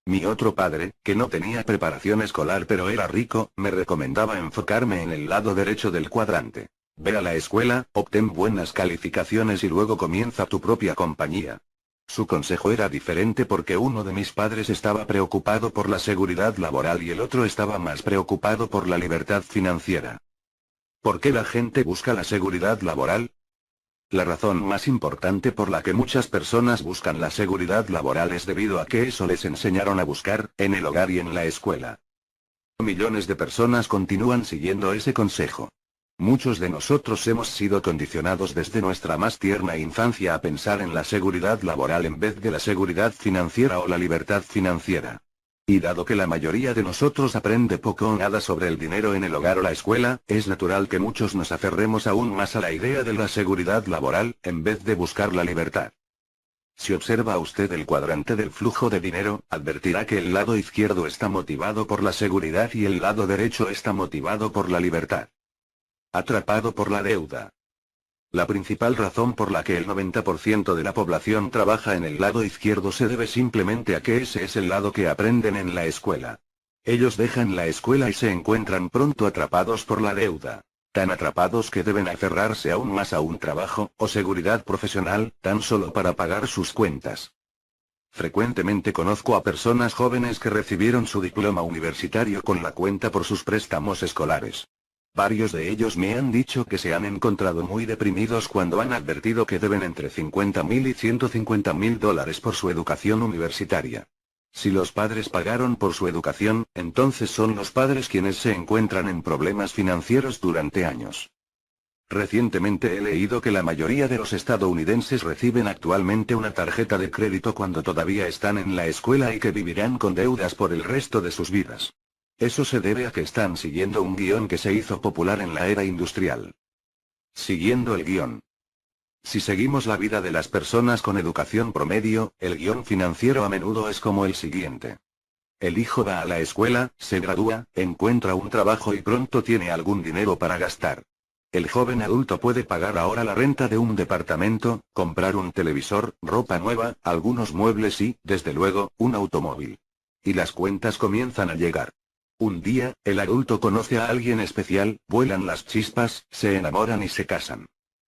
Mi otro padre, que no tenía preparación escolar pero era rico, me recomendaba enfocarme en el lado derecho del cuadrante. Ve a la escuela, obtén buenas calificaciones y luego comienza tu propia compañía. Su consejo era diferente porque uno de mis padres estaba preocupado por la seguridad laboral y el otro estaba más preocupado por la libertad financiera. ¿Por qué la gente busca la seguridad laboral? La razón más importante por la que muchas personas buscan la seguridad laboral es debido a que eso les enseñaron a buscar, en el hogar y en la escuela. Millones de personas continúan siguiendo ese consejo. Muchos de nosotros hemos sido condicionados desde nuestra más tierna infancia a pensar en la seguridad laboral en vez de la seguridad financiera o la libertad financiera. Y dado que la mayoría de nosotros aprende poco o nada sobre el dinero en el hogar o la escuela, es natural que muchos nos aferremos aún más a la idea de la seguridad laboral, en vez de buscar la libertad. Si observa usted el cuadrante del flujo de dinero, advertirá que el lado izquierdo está motivado por la seguridad y el lado derecho está motivado por la libertad. Atrapado por la deuda. La principal razón por la que el 90% de la población trabaja en el lado izquierdo se debe simplemente a que ese es el lado que aprenden en la escuela. Ellos dejan la escuela y se encuentran pronto atrapados por la deuda. Tan atrapados que deben aferrarse aún más a un trabajo, o seguridad profesional, tan solo para pagar sus cuentas. Frecuentemente conozco a personas jóvenes que recibieron su diploma universitario con la cuenta por sus préstamos escolares. Varios de ellos me han dicho que se han encontrado muy deprimidos cuando han advertido que deben entre $50,000 y $150,000 por su educación universitaria. Si los padres pagaron por su educación, entonces son los padres quienes se encuentran en problemas financieros durante años. Recientemente he leído que la mayoría de los estadounidenses reciben actualmente una tarjeta de crédito cuando todavía están en la escuela y que vivirán con deudas por el resto de sus vidas. Eso se debe a que están siguiendo un guión que se hizo popular en la era industrial. Siguiendo el guión. Si seguimos la vida de las personas con educación promedio, el guión financiero a menudo es como el siguiente. El hijo va a la escuela, se gradúa, encuentra un trabajo y pronto tiene algún dinero para gastar. El joven adulto puede pagar ahora la renta de un departamento, comprar un televisor, ropa nueva, algunos muebles y, desde luego, un automóvil. Y las cuentas comienzan a llegar. Un día, el adulto conoce a alguien especial, vuelan las chispas, se enamoran y se casan.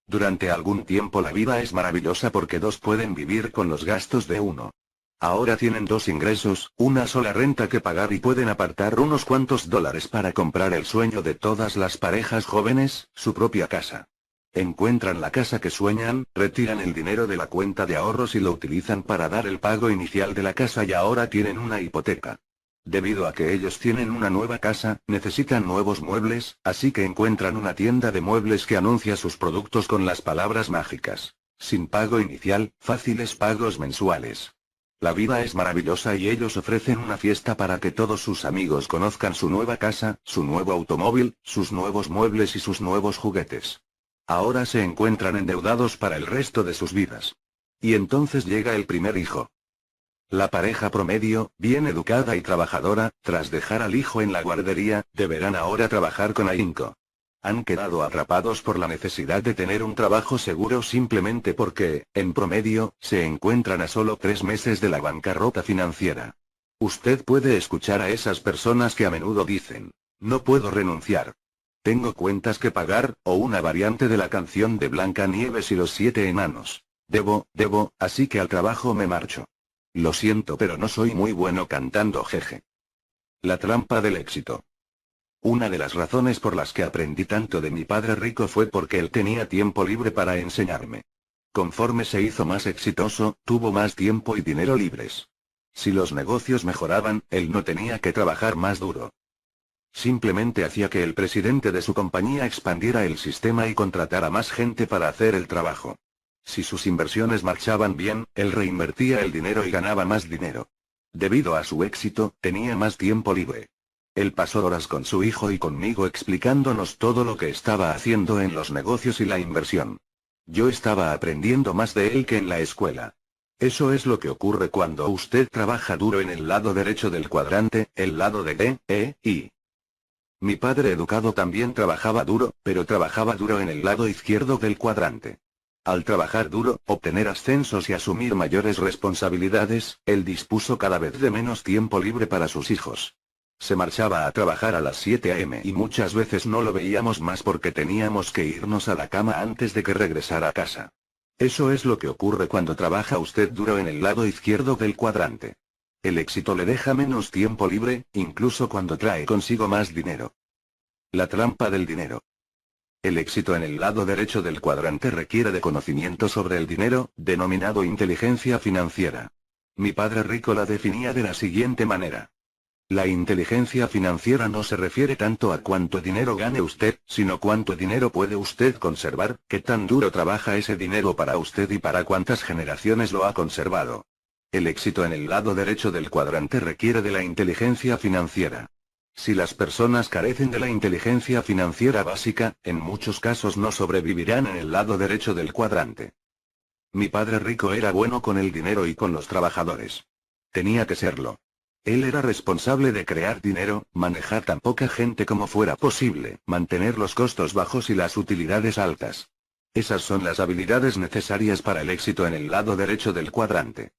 Durante algún tiempo la vida es maravillosa porque dos pueden vivir con los gastos de uno. Ahora tienen dos ingresos, una sola renta que pagar y pueden apartar unos cuantos dólares para comprar el sueño de todas las parejas jóvenes, su propia casa. Encuentran la casa que sueñan, retiran el dinero de la cuenta de ahorros y lo utilizan para dar el pago inicial de la casa y ahora tienen una hipoteca. Debido a que ellos tienen una nueva casa, necesitan nuevos muebles, así que encuentran una tienda de muebles que anuncia sus productos con las palabras mágicas: sin pago inicial, fáciles pagos mensuales. La vida es maravillosa y ellos ofrecen una fiesta para que todos sus amigos conozcan su nueva casa, su nuevo automóvil, sus nuevos muebles y sus nuevos juguetes. Ahora se encuentran endeudados para el resto de sus vidas. Y entonces llega el primer hijo. La pareja promedio, bien educada y trabajadora, tras dejar al hijo en la guardería, deberán ahora trabajar con ahínco. Han quedado atrapados por la necesidad de tener un trabajo seguro simplemente porque, en promedio, se encuentran a solo 3 meses de la bancarrota financiera. Usted puede escuchar a esas personas que a menudo dicen, no puedo renunciar. Tengo cuentas que pagar, o una variante de la canción de Blancanieves y los 7 enanos. Debo, así que al trabajo me marcho. Lo siento, pero no soy muy bueno cantando, jeje. La trampa del éxito. Una de las razones por las que aprendí tanto de mi padre rico fue porque él tenía tiempo libre para enseñarme. Conforme se hizo más exitoso, tuvo más tiempo y dinero libres. Si los negocios mejoraban, él no tenía que trabajar más duro. Simplemente hacía que el presidente de su compañía expandiera el sistema y contratara más gente para hacer el trabajo. Si sus inversiones marchaban bien, él reinvertía el dinero y ganaba más dinero. Debido a su éxito, tenía más tiempo libre. Él pasó horas con su hijo y conmigo explicándonos todo lo que estaba haciendo en los negocios y la inversión. Yo estaba aprendiendo más de él que en la escuela. Eso es lo que ocurre cuando usted trabaja duro en el lado derecho del cuadrante, el lado de D, E, I. Mi padre educado también trabajaba duro, pero trabajaba duro en el lado izquierdo del cuadrante. Al trabajar duro, obtener ascensos y asumir mayores responsabilidades, él dispuso cada vez de menos tiempo libre para sus hijos. Se marchaba a trabajar a las 7 a.m. y muchas veces no lo veíamos más porque teníamos que irnos a la cama antes de que regresara a casa. Eso es lo que ocurre cuando trabaja usted duro en el lado izquierdo del cuadrante. El éxito le deja menos tiempo libre, incluso cuando trae consigo más dinero. La trampa del dinero. El éxito en el lado derecho del cuadrante requiere de conocimiento sobre el dinero, denominado inteligencia financiera. Mi padre rico la definía de la siguiente manera. La inteligencia financiera no se refiere tanto a cuánto dinero gane usted, sino cuánto dinero puede usted conservar, qué tan duro trabaja ese dinero para usted y para cuántas generaciones lo ha conservado. El éxito en el lado derecho del cuadrante requiere de la inteligencia financiera. Si las personas carecen de la inteligencia financiera básica, en muchos casos no sobrevivirán en el lado derecho del cuadrante. Mi padre rico era bueno con el dinero y con los trabajadores. Tenía que serlo. Él era responsable de crear dinero, manejar tan poca gente como fuera posible, mantener los costos bajos y las utilidades altas. Esas son las habilidades necesarias para el éxito en el lado derecho del cuadrante.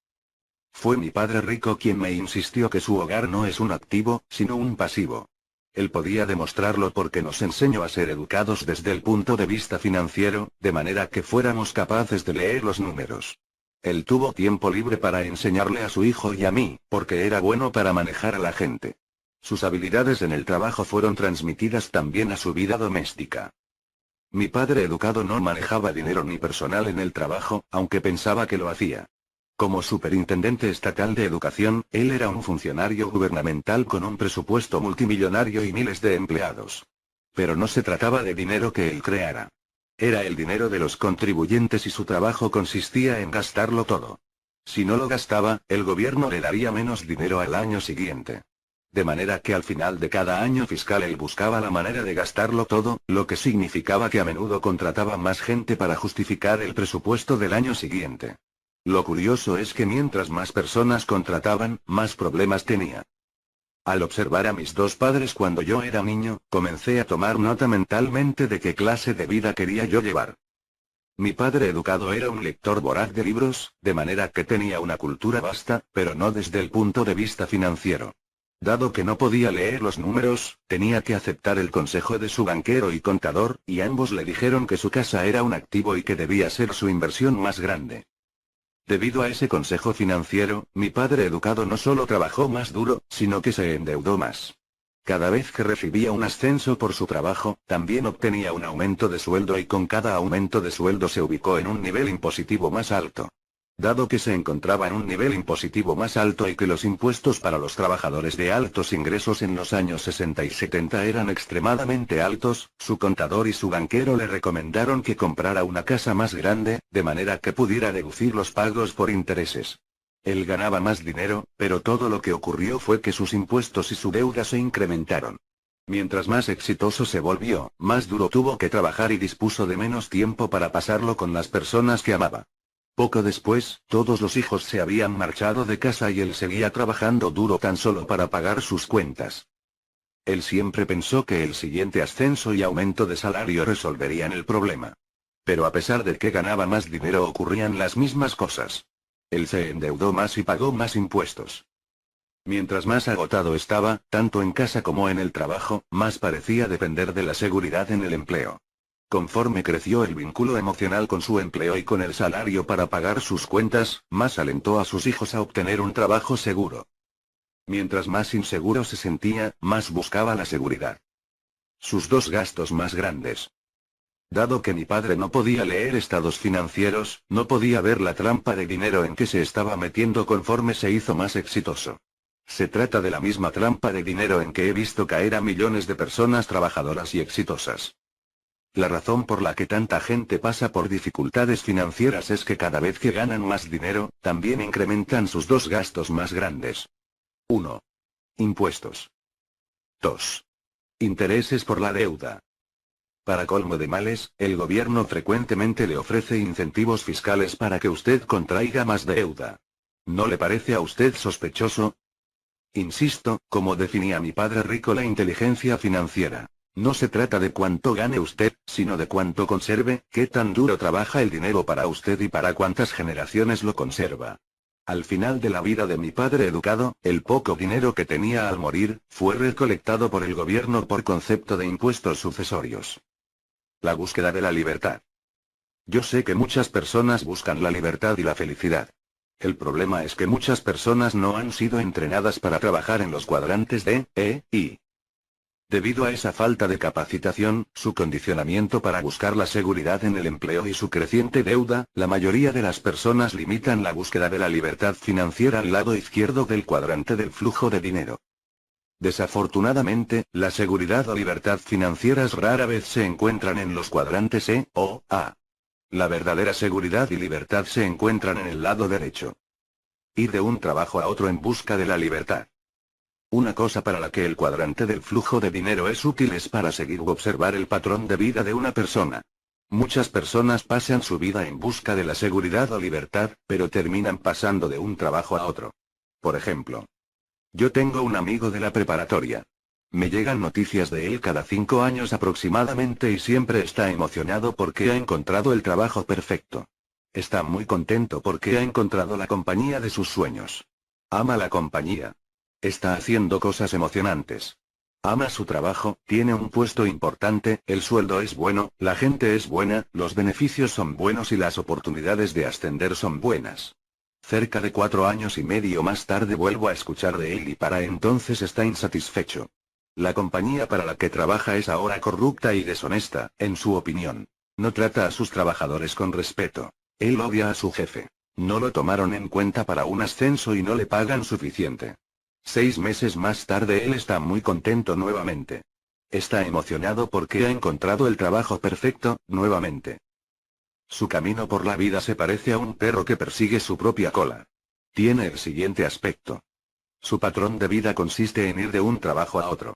Fue mi padre rico quien me insistió que su hogar no es un activo, sino un pasivo. Él podía demostrarlo porque nos enseñó a ser educados desde el punto de vista financiero, de manera que fuéramos capaces de leer los números. Él tuvo tiempo libre para enseñarle a su hijo y a mí, porque era bueno para manejar a la gente. Sus habilidades en el trabajo fueron transmitidas también a su vida doméstica. Mi padre educado no manejaba dinero ni personal en el trabajo, aunque pensaba que lo hacía. Como superintendente estatal de educación, él era un funcionario gubernamental con un presupuesto multimillonario y miles de empleados. Pero no se trataba de dinero que él creara. Era el dinero de los contribuyentes y su trabajo consistía en gastarlo todo. Si no lo gastaba, el gobierno le daría menos dinero al año siguiente. De manera que al final de cada año fiscal él buscaba la manera de gastarlo todo, lo que significaba que a menudo contrataba más gente para justificar el presupuesto del año siguiente. Lo curioso es que mientras más personas contrataban, más problemas tenía. Al observar a mis dos padres cuando yo era niño, comencé a tomar nota mentalmente de qué clase de vida quería yo llevar. Mi padre educado era un lector voraz de libros, de manera que tenía una cultura vasta, pero no desde el punto de vista financiero. Dado que no podía leer los números, tenía que aceptar el consejo de su banquero y contador, y ambos le dijeron que su casa era un activo y que debía ser su inversión más grande. Debido a ese consejo financiero, mi padre educado no solo trabajó más duro, sino que se endeudó más. Cada vez que recibía un ascenso por su trabajo, también obtenía un aumento de sueldo y con cada aumento de sueldo se ubicó en un nivel impositivo más alto. Dado que se encontraba en un nivel impositivo más alto y que los impuestos para los trabajadores de altos ingresos en los años 60 y 70 eran extremadamente altos, su contador y su banquero le recomendaron que comprara una casa más grande, de manera que pudiera deducir los pagos por intereses. Él ganaba más dinero, pero todo lo que ocurrió fue que sus impuestos y su deuda se incrementaron. Mientras más exitoso se volvió, más duro tuvo que trabajar y dispuso de menos tiempo para pasarlo con las personas que amaba. Poco después, todos los hijos se habían marchado de casa y él seguía trabajando duro tan solo para pagar sus cuentas. Él siempre pensó que el siguiente ascenso y aumento de salario resolverían el problema. Pero a pesar de que ganaba más dinero ocurrían las mismas cosas. Él se endeudó más y pagó más impuestos. Mientras más agotado estaba, tanto en casa como en el trabajo, más parecía depender de la seguridad en el empleo. Conforme creció el vínculo emocional con su empleo y con el salario para pagar sus cuentas, más alentó a sus hijos a obtener un trabajo seguro. Mientras más inseguro se sentía, más buscaba la seguridad. Sus dos gastos más grandes. Dado que mi padre no podía leer estados financieros, no podía ver la trampa de dinero en que se estaba metiendo conforme se hizo más exitoso. Se trata de la misma trampa de dinero en que he visto caer a millones de personas trabajadoras y exitosas. La razón por la que tanta gente pasa por dificultades financieras es que cada vez que ganan más dinero, también incrementan sus dos gastos más grandes. 1. Impuestos. 2. Intereses por la deuda. Para colmo de males, el gobierno frecuentemente le ofrece incentivos fiscales para que usted contraiga más deuda. ¿No le parece a usted sospechoso? Insisto, como definía mi padre rico la inteligencia financiera. No se trata de cuánto gane usted, sino de cuánto conserve, qué tan duro trabaja el dinero para usted y para cuántas generaciones lo conserva. Al final de la vida de mi padre educado, el poco dinero que tenía al morir, fue recolectado por el gobierno por concepto de impuestos sucesorios. La búsqueda de la libertad. Yo sé que muchas personas buscan la libertad y la felicidad. El problema es que muchas personas no han sido entrenadas para trabajar en los cuadrantes D, E, I. Debido a esa falta de capacitación, su condicionamiento para buscar la seguridad en el empleo y su creciente deuda, la mayoría de las personas limitan la búsqueda de la libertad financiera al lado izquierdo del cuadrante del flujo de dinero. Desafortunadamente, la seguridad o libertad financieras rara vez se encuentran en los cuadrantes E, o A. La verdadera seguridad y libertad se encuentran en el lado derecho. Ir de un trabajo a otro en busca de la libertad. Una cosa para la que el cuadrante del flujo de dinero es útil es para seguir u observar el patrón de vida de una persona. Muchas personas pasan su vida en busca de la seguridad o libertad, pero terminan pasando de un trabajo a otro. Por ejemplo, yo tengo un amigo de la preparatoria. Me llegan noticias de él cada 5 años aproximadamente y siempre está emocionado porque ha encontrado el trabajo perfecto. Está muy contento porque ha encontrado la compañía de sus sueños. Ama la compañía. Está haciendo cosas emocionantes. Ama su trabajo, tiene un puesto importante, el sueldo es bueno, la gente es buena, los beneficios son buenos y las oportunidades de ascender son buenas. Cerca de 4 años y medio más tarde vuelvo a escuchar de él y para entonces está insatisfecho. La compañía para la que trabaja es ahora corrupta y deshonesta, en su opinión. No trata a sus trabajadores con respeto. Él odia a su jefe. No lo tomaron en cuenta para un ascenso y no le pagan suficiente. 6 meses más tarde él está muy contento nuevamente. Está emocionado porque ha encontrado el trabajo perfecto, nuevamente. Su camino por la vida se parece a un perro que persigue su propia cola. Tiene el siguiente aspecto. Su patrón de vida consiste en ir de un trabajo a otro.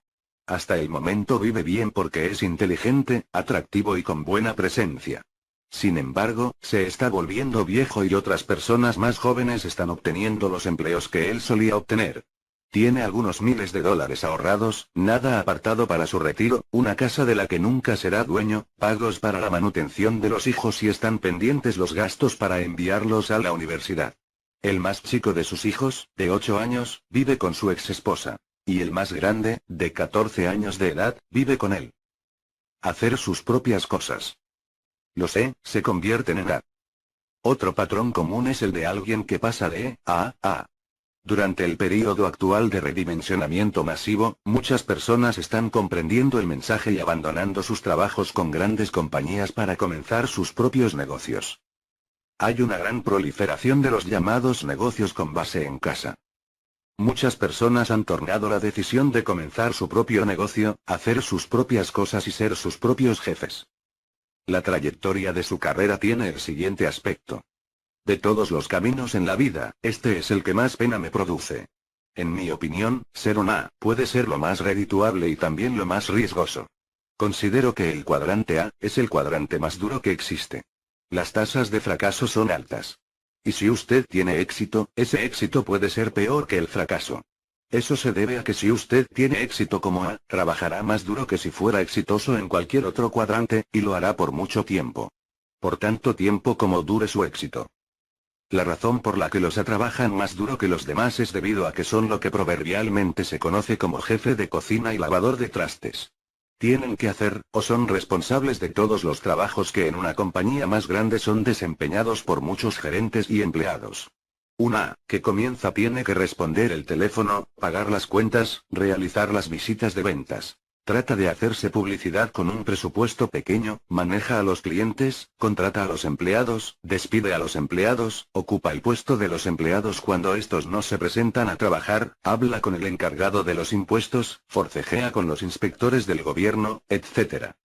Hasta el momento vive bien porque es inteligente, atractivo y con buena presencia. Sin embargo, se está volviendo viejo y otras personas más jóvenes están obteniendo los empleos que él solía obtener. Tiene algunos miles de dólares ahorrados, nada apartado para su retiro, una casa de la que nunca será dueño, pagos para la manutención de los hijos y están pendientes los gastos para enviarlos a la universidad. El más chico de sus hijos, de 8 años, vive con su exesposa. Y el más grande, de 14 años de edad, vive con él. Hacer sus propias cosas. Lo sé, se convierten en A. Otro patrón común es el de alguien que pasa de E a A. Durante el período actual de redimensionamiento masivo, muchas personas están comprendiendo el mensaje y abandonando sus trabajos con grandes compañías para comenzar sus propios negocios. Hay una gran proliferación de los llamados negocios con base en casa. Muchas personas han tornado la decisión de comenzar su propio negocio, hacer sus propias cosas y ser sus propios jefes. La trayectoria de su carrera tiene el siguiente aspecto. De todos los caminos en la vida, este es el que más pena me produce. En mi opinión, ser un A puede ser lo más redituable y también lo más riesgoso. Considero que el cuadrante A es el cuadrante más duro que existe. Las tasas de fracaso son altas. Y si usted tiene éxito, ese éxito puede ser peor que el fracaso. Eso se debe a que si usted tiene éxito como A, trabajará más duro que si fuera exitoso en cualquier otro cuadrante, y lo hará por mucho tiempo. Por tanto tiempo como dure su éxito. La razón por la que los A trabajan más duro que los demás es debido a que son lo que proverbialmente se conoce como jefe de cocina y lavador de trastes. Tienen que hacer, o son responsables de todos los trabajos que en una compañía más grande son desempeñados por muchos gerentes y empleados. Una A que comienza tiene que responder el teléfono, pagar las cuentas, realizar las visitas de ventas. Trata de hacerse publicidad con un presupuesto pequeño, maneja a los clientes, contrata a los empleados, despide a los empleados, ocupa el puesto de los empleados cuando estos no se presentan a trabajar, habla con el encargado de los impuestos, forcejea con los inspectores del gobierno, etc.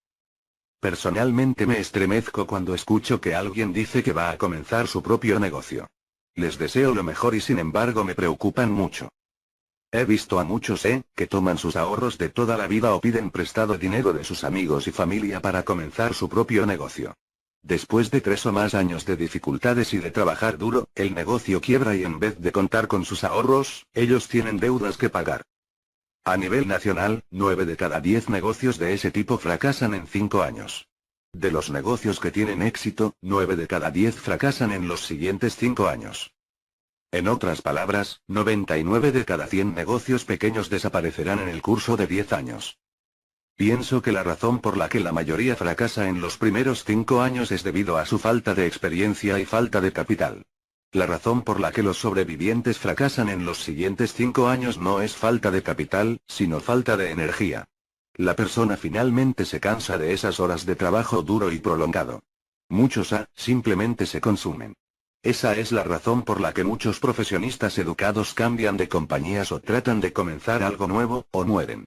Personalmente me estremezco cuando escucho que alguien dice que va a comenzar su propio negocio. Les deseo lo mejor y sin embargo me preocupan mucho. He visto a muchos que toman sus ahorros de toda la vida o piden prestado dinero de sus amigos y familia para comenzar su propio negocio. Después de 3 o más años de dificultades y de trabajar duro, el negocio quiebra y en vez de contar con sus ahorros, ellos tienen deudas que pagar. A nivel nacional, 9 de cada 10 negocios de ese tipo fracasan en 5 años. De los negocios que tienen éxito, 9 de cada 10 fracasan en los siguientes 5 años. En otras palabras, 99 de cada 100 negocios pequeños desaparecerán en el curso de 10 años. Pienso que la razón por la que la mayoría fracasa en los primeros 5 años es debido a su falta de experiencia y falta de capital. La razón por la que los sobrevivientes fracasan en los siguientes 5 años no es falta de capital, sino falta de energía. La persona finalmente se cansa de esas horas de trabajo duro y prolongado. Muchos simplemente se consumen. Esa es la razón por la que muchos profesionistas educados cambian de compañías o tratan de comenzar algo nuevo, o mueren.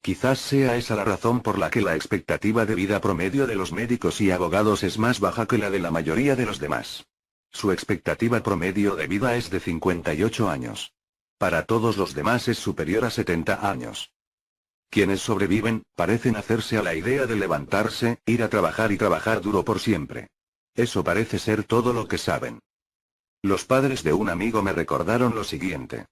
Quizás sea esa la razón por la que la expectativa de vida promedio de los médicos y abogados es más baja que la de la mayoría de los demás. Su expectativa promedio de vida es de 58 años. Para todos los demás es superior a 70 años. Quienes sobreviven, parecen hacerse a la idea de levantarse, ir a trabajar y trabajar duro por siempre. Eso parece ser todo lo que saben. Los padres de un amigo me recordaron lo siguiente.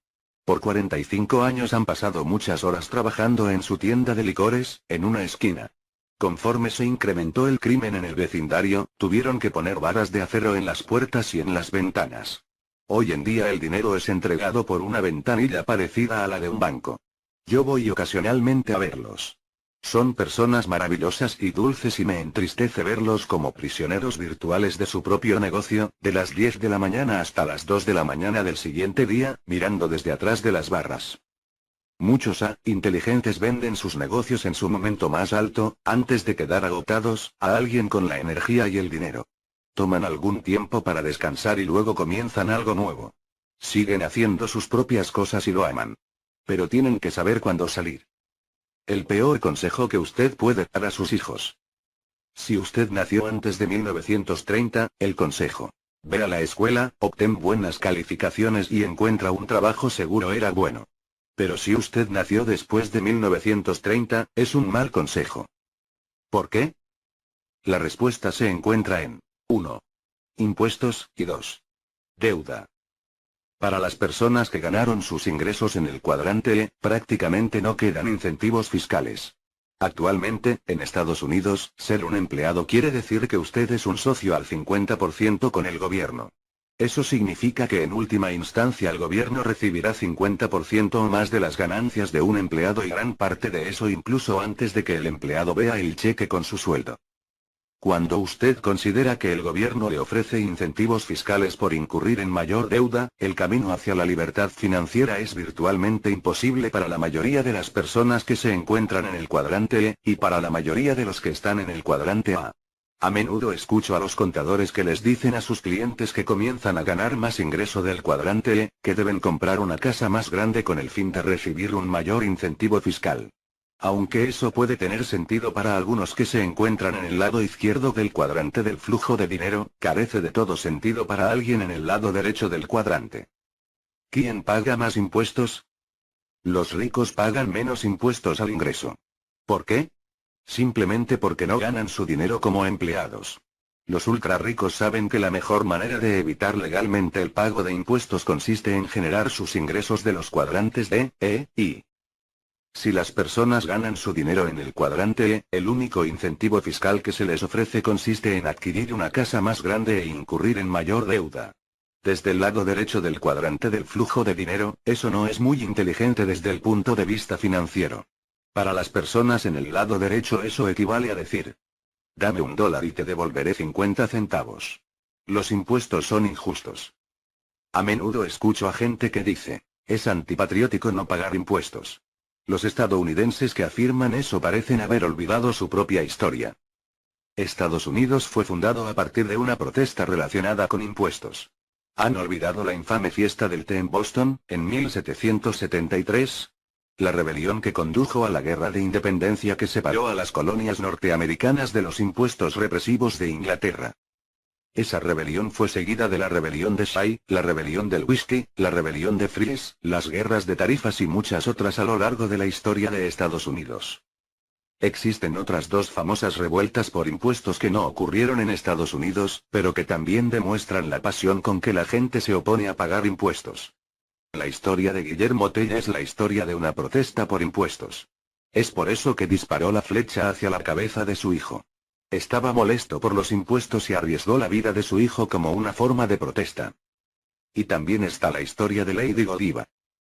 Por 45 años han pasado muchas horas trabajando en su tienda de licores, en una esquina. Conforme se incrementó el crimen en el vecindario, tuvieron que poner varas de acero en las puertas y en las ventanas. Hoy en día el dinero es entregado por una ventanilla parecida a la de un banco. Yo voy ocasionalmente a verlos. Son personas maravillosas y dulces y me entristece verlos como prisioneros virtuales de su propio negocio, de las 10 de la mañana hasta las 2 de la mañana del siguiente día, mirando desde atrás de las barras. Muchos inteligentes venden sus negocios en su momento más alto, antes de quedar agotados, a alguien con la energía y el dinero. Toman algún tiempo para descansar y luego comienzan algo nuevo. Siguen haciendo sus propias cosas y lo aman. Pero tienen que saber cuándo salir. El peor consejo que usted puede dar a sus hijos. Si usted nació antes de 1930, el consejo: ve a la escuela, obtén buenas calificaciones y encuentra un trabajo seguro era bueno. Pero si usted nació después de 1930, es un mal consejo. ¿Por qué? La respuesta se encuentra en 1. Impuestos, y 2. Deuda. Para las personas que ganaron sus ingresos en el cuadrante prácticamente no quedan incentivos fiscales. Actualmente, en Estados Unidos, ser un empleado quiere decir que usted es un socio al 50% con el gobierno. Eso significa que en última instancia el gobierno recibirá 50% o más de las ganancias de un empleado y gran parte de eso incluso antes de que el empleado vea el cheque con su sueldo. Cuando usted considera que el gobierno le ofrece incentivos fiscales por incurrir en mayor deuda, el camino hacia la libertad financiera es virtualmente imposible para la mayoría de las personas que se encuentran en el cuadrante y para la mayoría de los que están en el cuadrante A. A menudo escucho a los contadores que les dicen a sus clientes que comienzan a ganar más ingreso del cuadrante que deben comprar una casa más grande con el fin de recibir un mayor incentivo fiscal. Aunque eso puede tener sentido para algunos que se encuentran en el lado izquierdo del cuadrante del flujo de dinero, carece de todo sentido para alguien en el lado derecho del cuadrante. ¿Quién paga más impuestos? Los ricos pagan menos impuestos al ingreso. ¿Por qué? Simplemente porque no ganan su dinero como empleados. Los ultra ricos saben que la mejor manera de evitar legalmente el pago de impuestos consiste en generar sus ingresos de los cuadrantes D, E, I. Si las personas ganan su dinero en el cuadrante E, el único incentivo fiscal que se les ofrece consiste en adquirir una casa más grande e incurrir en mayor deuda. Desde el lado derecho del cuadrante del flujo de dinero, eso no es muy inteligente desde el punto de vista financiero. Para las personas en el lado derecho eso equivale a decir: dame $1 y te devolveré 50 centavos. Los impuestos son injustos. A menudo escucho a gente que dice: es antipatriótico no pagar impuestos. Los estadounidenses que afirman eso parecen haber olvidado su propia historia. Estados Unidos fue fundado a partir de una protesta relacionada con impuestos. ¿Han olvidado la infame fiesta del té en Boston, en 1773? La rebelión que condujo a la guerra de independencia que separó a las colonias norteamericanas de los impuestos represivos de Inglaterra. Esa rebelión fue seguida de la rebelión de Shay, la rebelión del whisky, la rebelión de Fries, las guerras de tarifas y muchas otras a lo largo de la historia de Estados Unidos. Existen otras dos famosas revueltas por impuestos que no ocurrieron en Estados Unidos, pero que también demuestran la pasión con que la gente se opone a pagar impuestos. La historia de Guillermo Tell es la historia de una protesta por impuestos. Es por eso que disparó la flecha hacia la cabeza de su hijo. Estaba molesto por los impuestos y arriesgó la vida de su hijo como una forma de protesta. Y también está la historia de Lady Godiva.